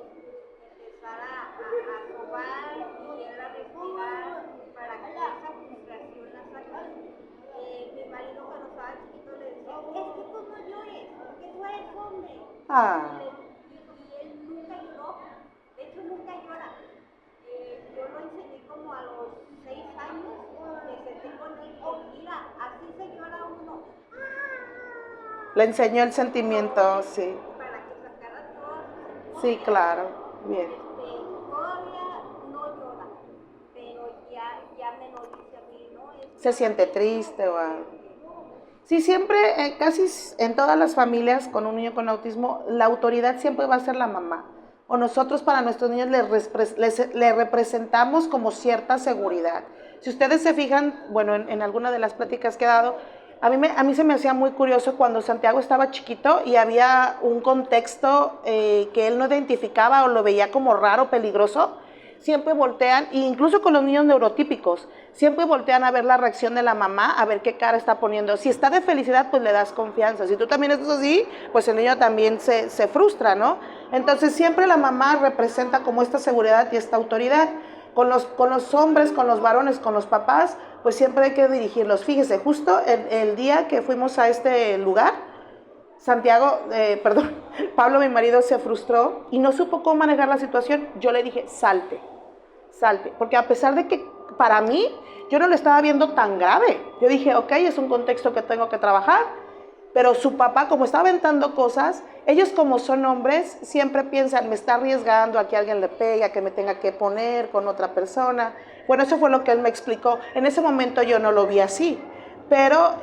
empezar a sobar y él a respirar para que esa frustración la saque. Mi marido cuando estaba chiquito le decía, es que tú no llores, porque tú eres hombre. Ah. Y él nunca lloró, de hecho nunca llora. Yo lo enseñé como a los 6 años, me senté con él y mira, así se llora uno. Le enseñó el sentimiento, Llores sí. para que sacara todas sus Sí, emociones. claro. Bien. Todavía no llora, pero ya me lo dice a mí, ¿no? Es que Se ahora siente siento triste o algo. que Sí, siempre, casi en todas las familias con un niño con autismo, la autoridad siempre va a ser la mamá. O nosotros para nuestros niños les representamos como cierta seguridad. Si ustedes se fijan, bueno, en alguna de las pláticas que he dado, a mí se me hacía muy curioso cuando Santiago estaba chiquito y había un contexto que él no identificaba o lo veía como raro, peligroso. Siempre voltean, e incluso con los niños neurotípicos, siempre voltean a ver la reacción de la mamá, a ver qué cara está poniendo. Si está de felicidad, pues le das confianza. Si tú también estás así, pues el niño también se frustra, ¿no? Entonces siempre la mamá representa como esta seguridad y esta autoridad. Con los hombres, con los varones, con los papás, pues siempre hay que dirigirlos. Fíjese, justo el día que fuimos a este lugar, Santiago, perdón, Pablo, mi marido, se frustró y no supo cómo manejar la situación. Yo le dije, salte, porque a pesar de que para mí yo no lo estaba viendo tan grave, yo dije, ok, es un contexto que tengo que trabajar, pero su papá, como está aventando cosas, ellos como son hombres, siempre piensan, me está arriesgando a que alguien le pegue, a que me tenga que poner con otra persona. Bueno, eso fue lo que él me explicó. En ese momento yo no lo vi así, pero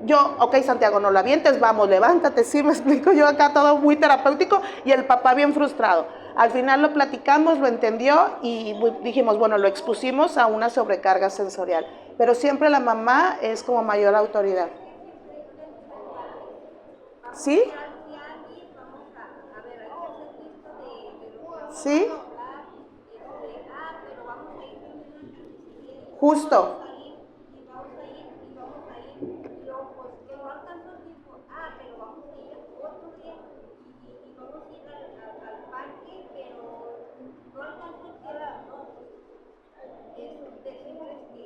yo, ok, Santiago, no lo avientes, vamos, levántate, sí, me explico yo acá todo muy terapéutico y el papá bien frustrado. Al final lo platicamos, lo entendió y dijimos, bueno, lo expusimos a una sobrecarga sensorial. Pero siempre la mamá es como mayor autoridad. es que siempre vemos el padre. Vamos, ¿Sí? si alguien, vamos a ver, hay que hacer lista de lo que vamos ¿Sí? a comprar. Pero vamos a ir también a la carnicería y no podemos Justo. salir y vamos a ir y vamos a ir. Y luego, pues que no alcanzó el tiempo, pero vamos a ir otro día y vamos a ir al parque, pero no alcanzó el tiempo, no, pues decirles que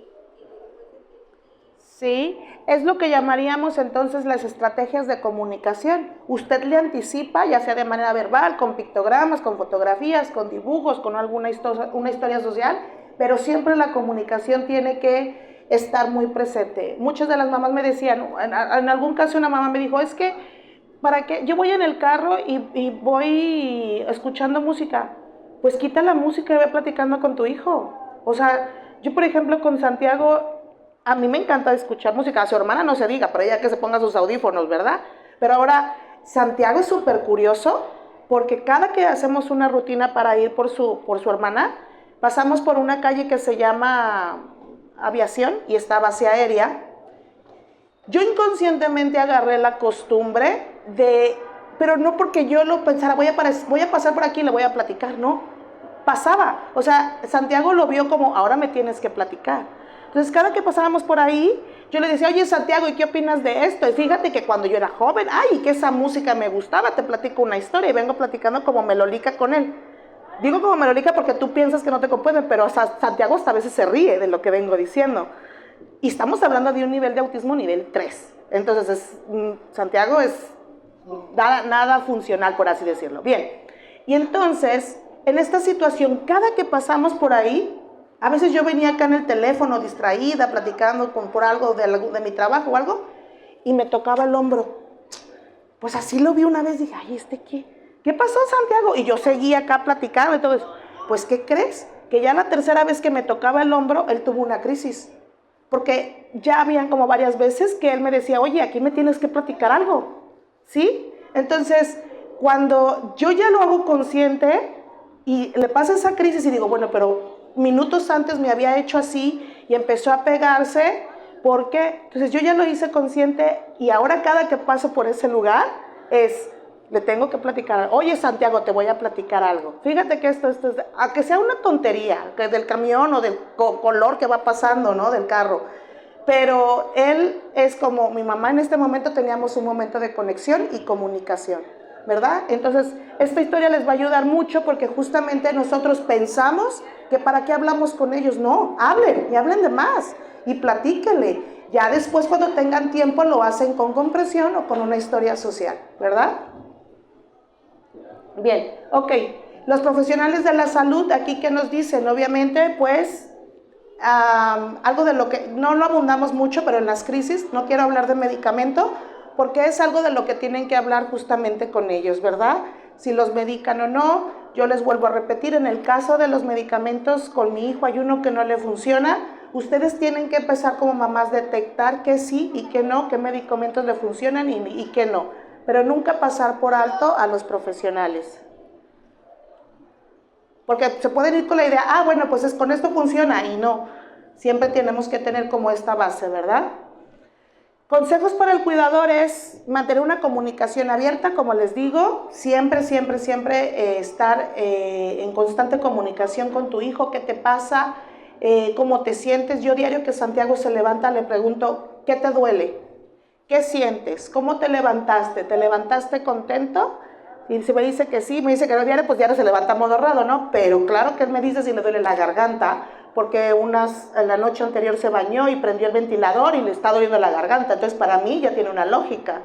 después de que Sí, es lo que llamaríamos entonces las estrategias de comunicación. Usted le anticipa, ya sea de manera verbal, con pictogramas, con fotografías, con dibujos, con una historia social, pero siempre la comunicación tiene que estar muy presente. Muchas de las mamás me decían, en algún caso una mamá me dijo, es que, ¿para qué? Yo voy en el carro y voy escuchando música. Pues quita la música y ve platicando con tu hijo. O sea, yo por ejemplo con Santiago, a mí me encanta escuchar música, a su hermana no se diga, pero ella que se ponga sus audífonos, ¿verdad? Pero ahora, Santiago es súper curioso, porque cada que hacemos una rutina para ir por su hermana, pasamos por una calle que se llama Aviación y está base aérea. Yo inconscientemente agarré la costumbre de, pero no porque yo lo pensara, voy a pasar por aquí y le voy a platicar, no, pasaba. O sea, Santiago lo vio como, ahora me tienes que platicar. Entonces, cada que pasábamos por ahí, yo le decía, oye, Santiago, ¿y qué opinas de esto? Y fíjate que cuando yo era joven, ay, que esa música me gustaba, te platico una historia y vengo platicando como melolica con él. Digo como melolica porque tú piensas que no te comprende, pero Santiago hasta a veces se ríe de lo que vengo diciendo. Y estamos hablando de un nivel de autismo nivel 3. Entonces, Santiago es nada funcional, por así decirlo. Bien, y entonces, en esta situación, cada que pasamos por ahí, a veces yo venía acá en el teléfono distraída, platicando por algo de mi trabajo o algo, y me tocaba el hombro. Pues así lo vi una vez, dije, ay, qué? ¿Qué pasó, Santiago? Y yo seguía acá platicando y todo eso. Pues, ¿qué crees? Que ya la tercera vez que me tocaba el hombro, él tuvo una crisis. Porque ya habían como varias veces que él me decía, oye, aquí me tienes que platicar algo, ¿sí? Entonces, cuando yo ya lo hago consciente y le pasa esa crisis y digo, bueno, pero minutos antes me había hecho así y empezó a pegarse, ¿por qué? Entonces yo ya lo hice consciente y ahora cada que paso por ese lugar le tengo que platicar, oye Santiago, te voy a platicar algo. Fíjate que esto es, a que sea una tontería, que del camión o del color que va pasando, ¿no? Del carro. Pero él es como mi mamá en este momento, teníamos un momento de conexión y comunicación, ¿verdad? Entonces, esta historia les va a ayudar mucho porque justamente nosotros pensamos que para qué hablamos con ellos. No, hablen y hablen de más y platíquenle. Ya después cuando tengan tiempo lo hacen con comprensión o con una historia social, ¿verdad? Bien, ok. Los profesionales de la salud, aquí que nos dicen, obviamente, pues, algo de lo que no lo abundamos mucho, pero en las crisis, no quiero hablar de medicamento, porque es algo de lo que tienen que hablar justamente con ellos, ¿verdad? Si los medican o no, yo les vuelvo a repetir, en el caso de los medicamentos, con mi hijo hay uno que no le funciona, ustedes tienen que empezar como mamás detectar que sí y que no, qué medicamentos le funcionan y qué no, pero nunca pasar por alto a los profesionales. Porque se pueden ir con la idea, bueno, pues con esto funciona, y no. Siempre tenemos que tener como esta base, ¿verdad? Consejos para el cuidador es mantener una comunicación abierta, como les digo, siempre estar en constante comunicación con tu hijo, qué te pasa, cómo te sientes. Yo diario que Santiago se levanta le pregunto, ¿qué te duele? ¿Qué sientes? ¿Cómo te levantaste? ¿Te levantaste contento? Y si me dice que sí, me dice que no diario, pues diario se levanta modorrado, ¿no? Pero claro que él me dice si le duele la garganta, porque en la noche anterior se bañó y prendió el ventilador y le está doliendo la garganta. Entonces para mí ya tiene una lógica.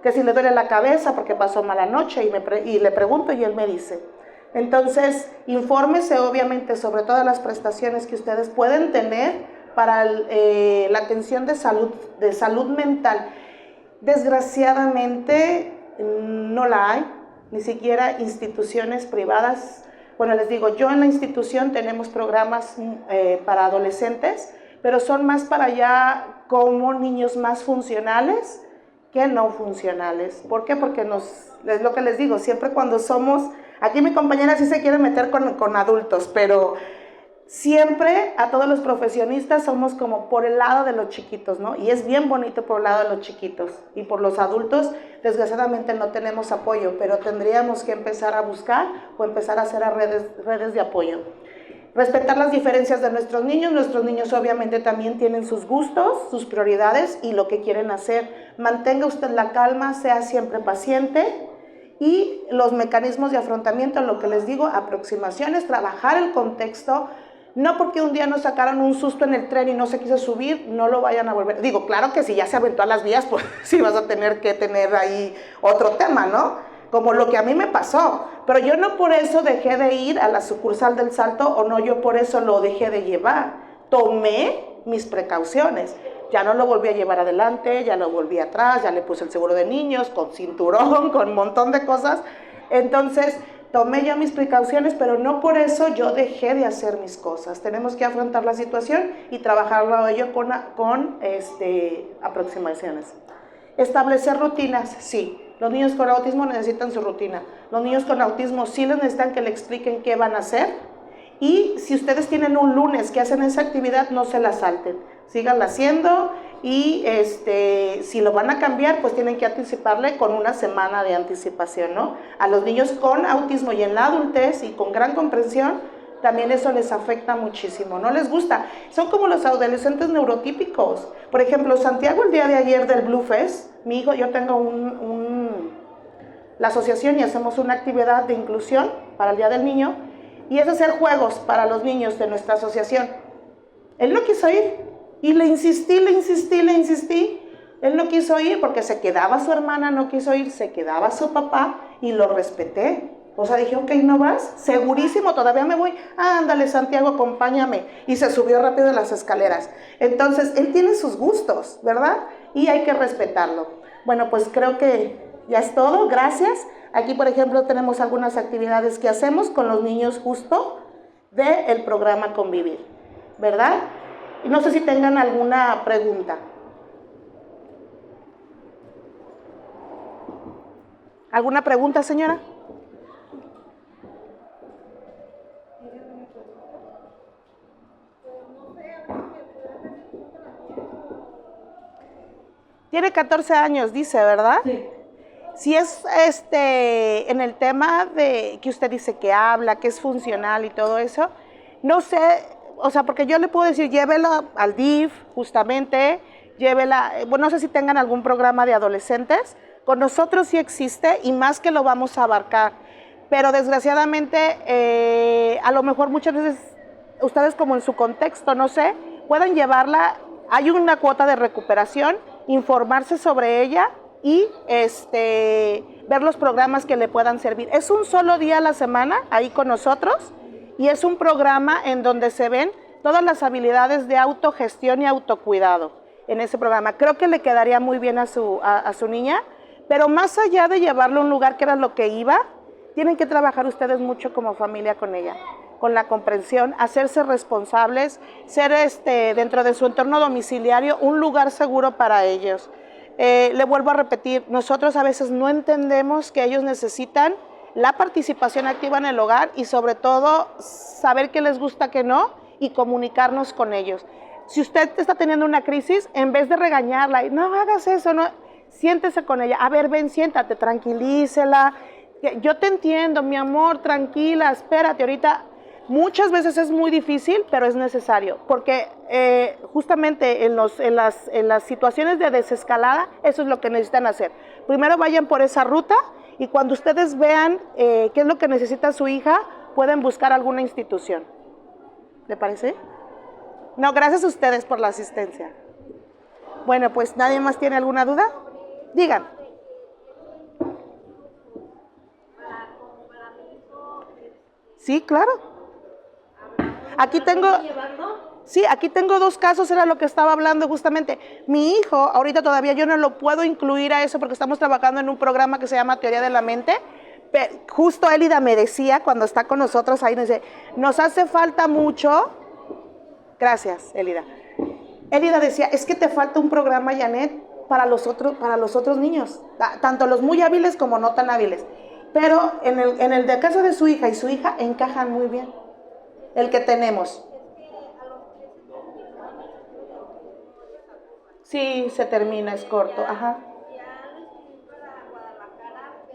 Que si le duele la cabeza porque pasó mala noche y le pregunto y él me dice. Entonces, infórmese obviamente sobre todas las prestaciones que ustedes pueden tener para la atención de salud mental. Desgraciadamente no la hay, ni siquiera instituciones privadas. Bueno, les digo, yo en la institución tenemos programas para adolescentes, pero son más para allá como niños más funcionales que no funcionales. ¿Por qué? Porque es lo que les digo, siempre cuando somos, aquí mi compañera sí se quiere meter con adultos, pero siempre a todos los profesionistas somos como por el lado de los chiquitos, ¿no? Y es bien bonito por el lado de los chiquitos. Y por los adultos, desgraciadamente no tenemos apoyo, pero tendríamos que empezar a buscar o empezar a hacer redes de apoyo. Respetar las diferencias de nuestros niños obviamente también tienen sus gustos, sus prioridades y lo que quieren hacer. Mantenga usted la calma, sea siempre paciente. Y los mecanismos de afrontamiento, lo que les digo, aproximaciones, trabajar el contexto. No porque un día nos sacaron un susto en el tren y no se quiso subir, no lo vayan a volver. Digo, claro que si ya se aventó a las vías, pues sí vas a tener que tener ahí otro tema, ¿no? Como lo que a mí me pasó. Pero yo no por eso dejé de ir a la sucursal del Salto, o no yo por eso lo dejé de llevar. Tomé mis precauciones. Ya no lo volví a llevar adelante, ya lo volví atrás, ya le puse el seguro de niños, con cinturón, con un montón de cosas. Entonces, tomé ya mis precauciones, pero no por eso yo dejé de hacer mis cosas. Tenemos que afrontar la situación y trabajarlo a ello con aproximaciones. Establecer rutinas, sí. Los niños con autismo necesitan su rutina. Los niños con autismo sí les necesitan que le expliquen qué van a hacer. Y si ustedes tienen un lunes que hacen esa actividad, no se la salten. Síganla haciendo y si lo van a cambiar, pues tienen que anticiparle con una semana de anticipación, ¿no? A los niños con autismo y en la adultez y con gran comprensión, también eso les afecta muchísimo, no les gusta. Son como los adolescentes neurotípicos. Por ejemplo, Santiago el día de ayer del Blue Fest, mi hijo, yo tengo la asociación y hacemos una actividad de inclusión para el Día del Niño y es hacer juegos para los niños de nuestra asociación. Él no quiso ir y le insistí. Él no quiso ir porque se quedaba su hermana, no quiso ir, se quedaba su papá y lo respeté. O sea, dije, ok, ¿no vas? Segurísimo, todavía me voy. Ándale, Santiago, acompáñame. Y se subió rápido en las escaleras. Entonces, él tiene sus gustos, ¿verdad? Y hay que respetarlo. Bueno, pues creo que ya es todo, gracias. Aquí, por ejemplo, tenemos algunas actividades que hacemos con los niños justo del programa Convivir, ¿verdad? Y no sé si tengan alguna pregunta. ¿Alguna pregunta, señora? Tiene 14 años, dice, ¿verdad? Sí. Si es en el tema de que usted dice que habla, que es funcional y todo eso, no sé, o sea, porque yo le puedo decir, llévela al DIF, justamente, llévela, bueno, no sé si tengan algún programa de adolescentes, con nosotros sí existe y más que lo vamos a abarcar, pero desgraciadamente, a lo mejor muchas veces, ustedes como en su contexto, no sé, pueden llevarla, hay una cuota de recuperación, informarse sobre ella y ver los programas que le puedan servir. Es un solo día a la semana ahí con nosotros y es un programa en donde se ven todas las habilidades de autogestión y autocuidado en ese programa. Creo que le quedaría muy bien a su niña, pero más allá de llevarlo a un lugar que era lo que iba, tienen que trabajar ustedes mucho como familia con ella, con la comprensión, hacerse responsables, ser dentro de su entorno domiciliario un lugar seguro para ellos. Le vuelvo a repetir, nosotros a veces no entendemos que ellos necesitan la participación activa en el hogar y sobre todo saber qué les gusta, qué no y comunicarnos con ellos. Si usted está teniendo una crisis, en vez de regañarla, no hagas eso, no, siéntese con ella, a ver, ven, siéntate, tranquilícela, yo te entiendo, mi amor, tranquila, espérate, ahorita. Muchas veces es muy difícil, pero es necesario, porque justamente en las situaciones de desescalada, eso es lo que necesitan hacer. Primero vayan por esa ruta y cuando ustedes vean qué es lo que necesita su hija, pueden buscar alguna institución. ¿Le parece? No, gracias a ustedes por la asistencia. Bueno, pues, ¿nadie más tiene alguna duda? Digan. Sí, claro. Aquí tengo, sí, aquí tengo 2 casos, era lo que estaba hablando justamente. Mi hijo, ahorita todavía yo no lo puedo incluir a eso porque estamos trabajando en un programa que se llama Teoría de la Mente. Pero justo Elida me decía, cuando está con nosotros ahí, nos hace falta mucho. Gracias, Elida. Elida decía, es que te falta un programa, Janet, para los otros niños, tanto los muy hábiles como no tan hábiles. Pero en el de caso de su hija y su hija encajan muy bien. El que tenemos. Sí, se termina, es corto, ajá.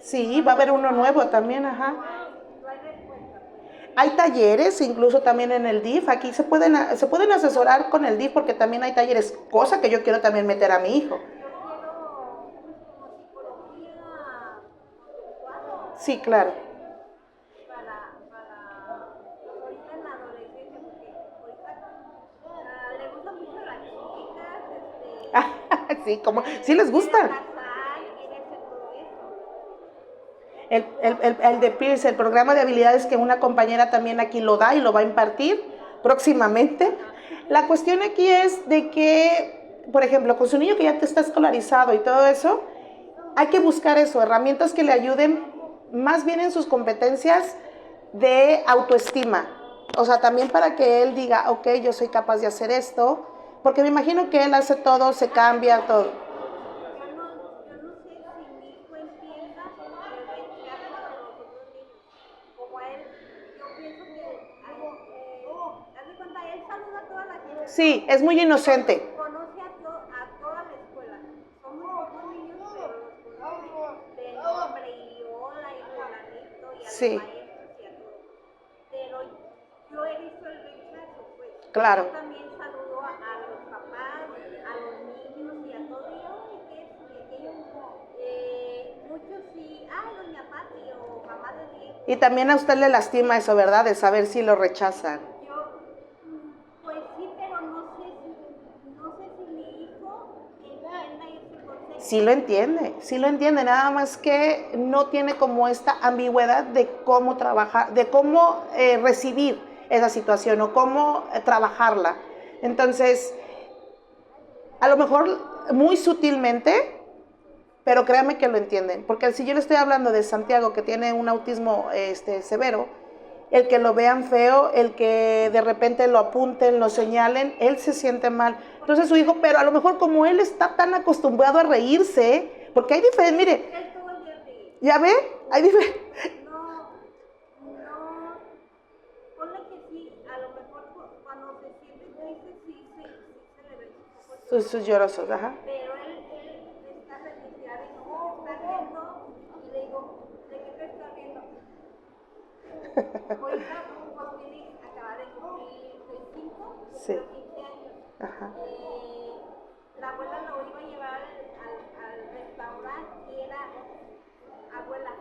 Sí, va a haber uno nuevo también, ajá. Hay talleres, incluso también en el DIF, aquí se pueden asesorar con el DIF porque también hay talleres, cosa que yo quiero también meter a mi hijo. Sí, claro. Sí, como, sí les gusta. Casar, quiere hacer todo eso. El de Pierce, el programa de habilidades que una compañera también aquí lo da y lo va a impartir próximamente. La cuestión aquí es de que, por ejemplo, con su niño que ya te está escolarizado y todo eso, hay que buscar eso, herramientas que le ayuden más bien en sus competencias de autoestima. O sea, también para que él diga, ok, yo soy capaz de hacer esto, porque me imagino que él hace todo, se cambia, todo. Yo no sé si mi hijo empieza el rechazo de los otros niños. Como él, yo pienso que, haz de cuenta, él saluda a toda la gente. Sí, es muy inocente. Conoce a toda la escuela. Son muy pocos niños, pero los conoce de nombre y hola y fulanito y a Sí. los maestros y a todos. Pero yo he visto el rechazo, pues. Claro. Yo también saludo a los papás, a los niños y a todos. Y yo, ¿qué es? Y aquello. Muchos sí, ay, doña Pati o mamá de Diego. Y también a usted le lastima eso, ¿verdad? De saber si lo rechazan. Yo, pues sí, pero no sé si mi hijo entienda ese concepto. Sí lo entiende, nada más que no tiene como esta ambigüedad de cómo trabajar, de cómo recibir esa situación o cómo trabajarla. Entonces, a lo mejor muy sutilmente, pero créanme que lo entienden, porque si yo le estoy hablando de Santiago que tiene un autismo severo, el que lo vean feo, el que de repente lo apunten, lo señalen, él se siente mal. Entonces su hijo, pero a lo mejor como él está tan acostumbrado a reírse, porque hay diferencia, mire, Él todo el día ríe. ¿ya ve? Hay diferencia. No, ponle que sí, a lo mejor cuando se siente triste sí se le ve un poco el Sus llorosos, ajá. pero él está retirado y no se está riendo y le digo, ¿de qué te estás riendo? Ahorita pues tiene, acaba de cumplir 5, Sí. 15 años. Ajá. La abuela lo iba a llevar al restaurante y era abuela.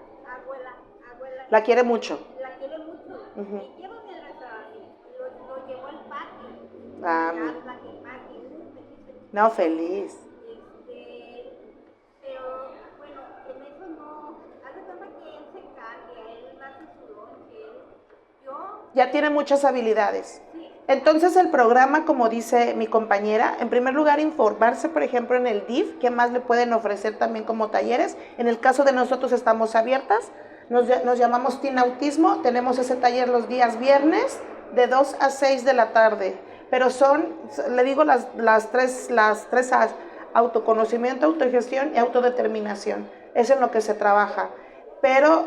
La quiere mucho. La quiere mucho. Y llévame al restaurante. Lo llevó al patio. Ah, Ya mi. la que patio, feliz. No, feliz. Pero bueno, en eso no. Haz de cuenta que él se cambia, él hace su lonche. Yo. Ya tiene muchas habilidades. Sí. Entonces el programa, como dice mi compañera, en primer lugar informarse, por ejemplo, en el DIF, qué más le pueden ofrecer también como talleres. En el caso de nosotros estamos abiertas, nos llamamos Teen Autismo, tenemos ese taller los días viernes de 2 a 6 de la tarde, pero son, le digo las tres A's, autoconocimiento, autogestión y autodeterminación, es en lo que se trabaja. Pero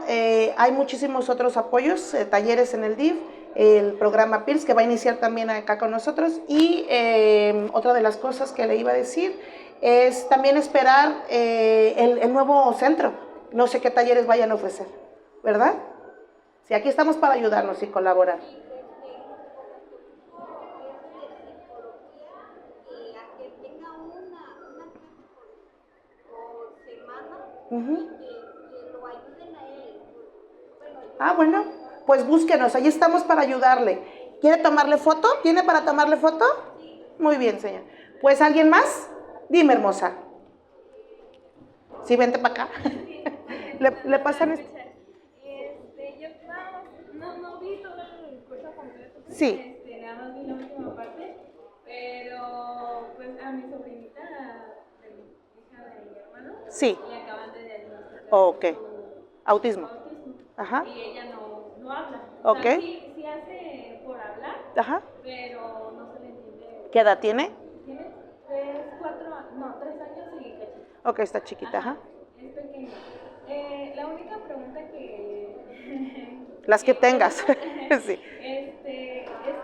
hay muchísimos otros apoyos, talleres en el DIF, el programa PIRS que va a iniciar también acá con nosotros y otra de las cosas que le iba a decir es también esperar el nuevo centro. No sé qué talleres vayan a ofrecer, ¿verdad? Sí, aquí estamos para ayudarnos y colaborar. Que lo ayuden a él. Ah, bueno, pues búsquenos, allí estamos para ayudarle. ¿Quiere tomarle foto? ¿Tiene para tomarle foto? Muy bien, señor. Pues, ¿alguien más? Dime, hermosa. Sí, vente para acá. ¿Le pasan esto? Yo no vi todo el curso completo. Sí. Nada más vi la última parte, pero pues a mi sobrinita, hija de mi hermano, Sí. le acaban de diagnosticar Ok. su Autismo. Ajá. Y ella no habla. Ok. O sea, sí hace por hablar, Ajá. pero no se le entiende. ¿Qué edad tiene? Tiene 3 años y cachito. Ok, está chiquita, ajá. Es pequeña. La única pregunta que... Las que tengas. Sí. Es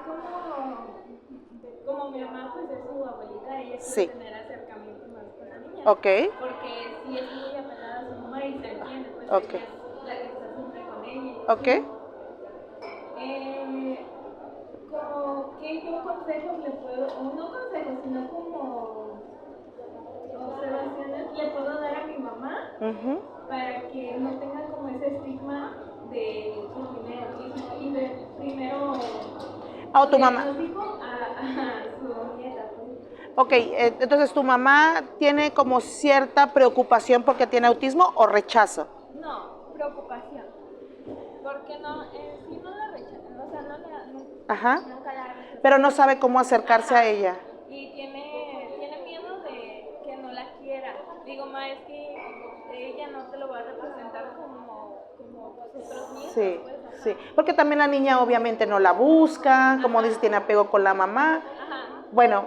como mi mamá pues es su abuelita, ella Sí. quiere tener acercamiento más con la niña. Ok. Porque sí es muy apegada a su mamá y se entiende, pues Ok. ella es la que está siempre con ella. Ok. Como que yo consejos le puedo, o no consejos, sino como observaciones le puedo dar a mi mamá para que no tenga como ese estigma de su dinero y de primero tu mamá. digo a su nieta. Ok, entonces tu mamá tiene como cierta preocupación porque tiene autismo o rechazo. No, preocupación. Porque no, si no la rechazan, o sea, Ajá. nunca la rechazan. Pero no sabe cómo acercarse a ella. Y tiene miedo de que no la quiera. Digo, ma, es que ella no te lo va a representar como nosotros mismos. Sí, Pues, ajá. sí. Porque también la niña obviamente no la busca, como dices, tiene apego con la mamá. Ajá. Bueno,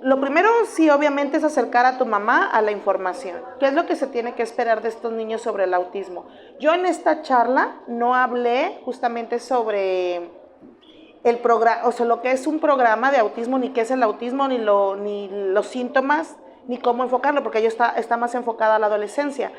lo primero sí obviamente es acercar a tu mamá a la información. ¿Qué es lo que se tiene que esperar de estos niños sobre el autismo? Yo en esta charla no hablé justamente sobre el programa, o sea, lo que es un programa de autismo, ni qué es el autismo, ni los síntomas, ni cómo enfocarlo, porque ella está más enfocada a la adolescencia.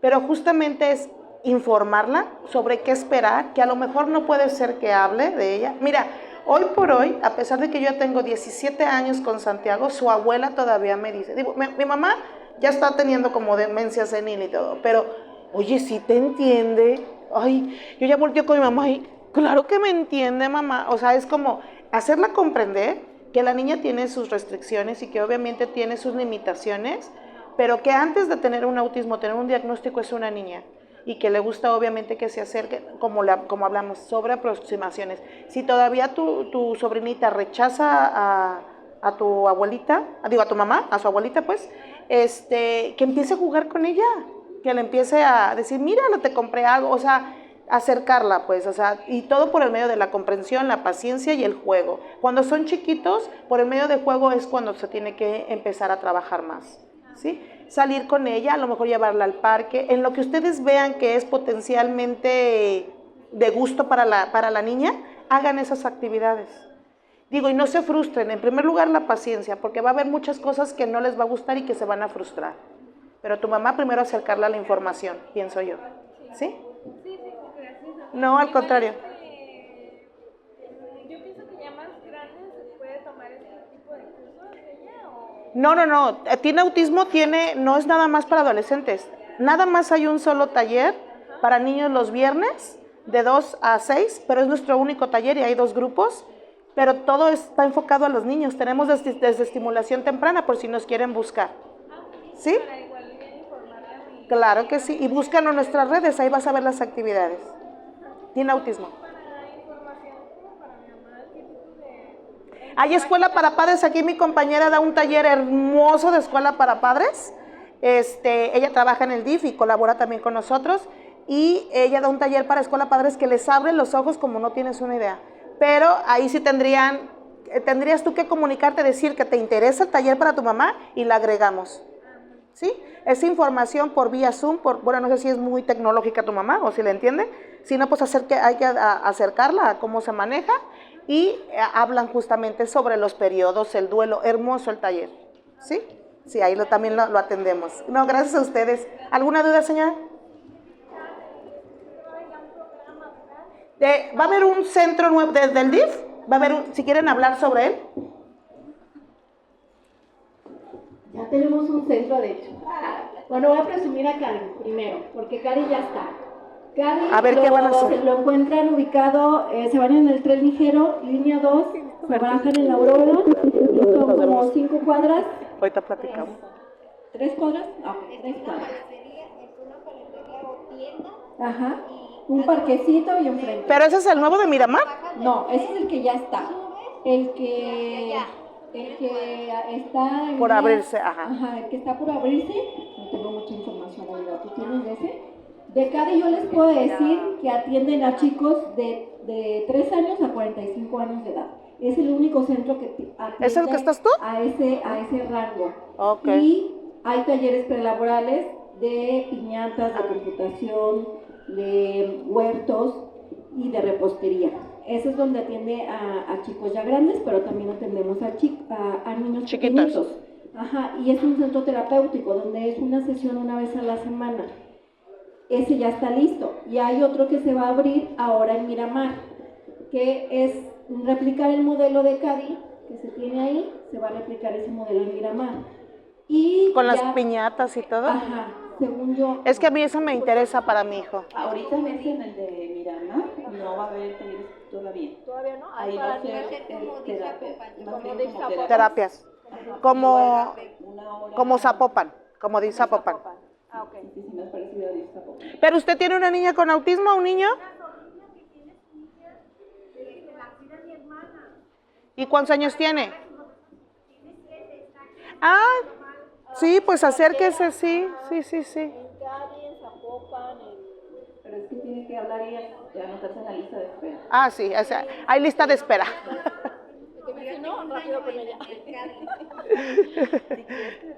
Pero justamente es informarla sobre qué esperar, que a lo mejor no puede ser que hable de ella. Mira, hoy por hoy, a pesar de que yo tengo 17 años con Santiago, su abuela todavía me dice, digo, mi mamá ya está teniendo como demencia senil y todo, pero, oye, sí te entiende. Ay, yo ya volteo con mi mamá y, claro que me entiende, mamá. O sea, es como hacerla comprender que la niña tiene sus restricciones y que obviamente tiene sus limitaciones, pero que antes de tener un autismo, tener un diagnóstico, es una niña y que le gusta obviamente que se acerque, como hablamos, sobre aproximaciones. Si todavía tu sobrinita rechaza a tu abuelita, digo a tu mamá, a su abuelita pues, que empiece a jugar con ella, que le empiece a decir, mira, no te compré algo, o sea, acercarla pues, o sea, y todo por el medio de la comprensión, la paciencia y el juego. Cuando son chiquitos, por el medio de juego es cuando se tiene que empezar a trabajar más, ¿sí? Salir con ella, a lo mejor llevarla al parque, en lo que ustedes vean que es potencialmente de gusto para la niña, hagan esas actividades. Digo, y no se frustren, en primer lugar la paciencia, porque va a haber muchas cosas que no les va a gustar y que se van a frustrar. Pero tu mamá primero acercarla a la información, pienso yo. ¿Sí? Sí, gracias. No, al contrario. Yo pienso que ya más grande se puede tomar este tipo de cursos ella o... No. Tiene autismo, no es nada más para adolescentes. Nada más hay un solo taller para niños los viernes, de 2 a 6, pero es nuestro único taller y hay 2 grupos. Pero todo está enfocado a los niños. Tenemos desde estimulación temprana, por si nos quieren buscar. ¿Sí? Para igual informarla a mi... Claro que sí. Y búscanos en nuestras redes, ahí vas a ver las actividades. Tiene autismo. Para información, como para mi mamá, ¿qué tipo de...? Hay escuela para padres. Aquí mi compañera da un taller hermoso de escuela para padres. Ella trabaja en el DIF y colabora también con nosotros. Y ella da un taller para escuela padres que les abre los ojos como no tienes una idea. Pero ahí sí tendrías tú que comunicarte, decir que te interesa el taller para tu mamá y la agregamos. ¿Sí? Es información por vía Zoom, bueno, no sé si es muy tecnológica tu mamá o si la entiende. Si no, pues hay que acercarla a cómo se maneja y hablan justamente sobre los periodos, el duelo. Hermoso el taller. ¿Sí? Sí, ahí también lo atendemos. No, gracias a ustedes. ¿Alguna duda, señora? Va a haber un centro nuevo desde el DIF, va a haber si quieren hablar sobre él. Ya tenemos un centro, de hecho. Bueno, voy a presumir a Cari primero, porque Cari ya está. Cari a ver, ¿qué van a hacer? Lo encuentran ubicado, se van en el tren ligero, línea 2, se bajan en la Aurora, y son como 5 cuadras. Ahorita platicamos. ¿3 cuadras? No, 3 cuadras. Es una paletería o tienda. Ajá. Un parquecito y enfrente. ¿Pero ese es el nuevo de Miramar? No, ese es el que ya está. El que está por abrirse, ajá. Ajá, el que está por abrirse. No tengo mucha información, ¿tú tienes de ese? De Cari yo les puedo decir que atienden a chicos de 3 años a 45 años de edad. Es el único centro que atiende. ¿Es el que estás tú? A ese rango. Okay. Y hay talleres prelaborales de piñatas, de computación, de huertos y de repostería. Ese es donde atiende a chicos ya grandes, pero también atendemos a niños chiquitos. Ajá, y es un centro terapéutico donde es una sesión una vez a la semana. Ese ya está listo. Y hay otro que se va a abrir ahora en Miramar, que es replicar el modelo de Cari que se tiene ahí, se va a replicar ese modelo en Miramar. Y con las piñatas y todo. Ajá, según yo. Es que a mí eso me interesa para mi hijo. Ahorita en el de Miramar no va a haber talleres todavía. Todavía no. Ahí va a ser como dice terapia. Va a ser como Terapias. como, Una hora. como Zapopan, como dice Zapopan. Ah, ok. Sí, sí, me ha parecido a Zapopan. ¿Pero usted tiene una niña con autismo, un niño? ¿Y cuántos años tiene? Ah, sí, pues acérquese, sí, sí, sí, sí. En Cali, en Zapopan, Pero es que tiene que hablar ella y anotarse en la lista de espera. Ah, sí, o sea, hay lista de espera. que si no, rápido con ella. Si quieres que le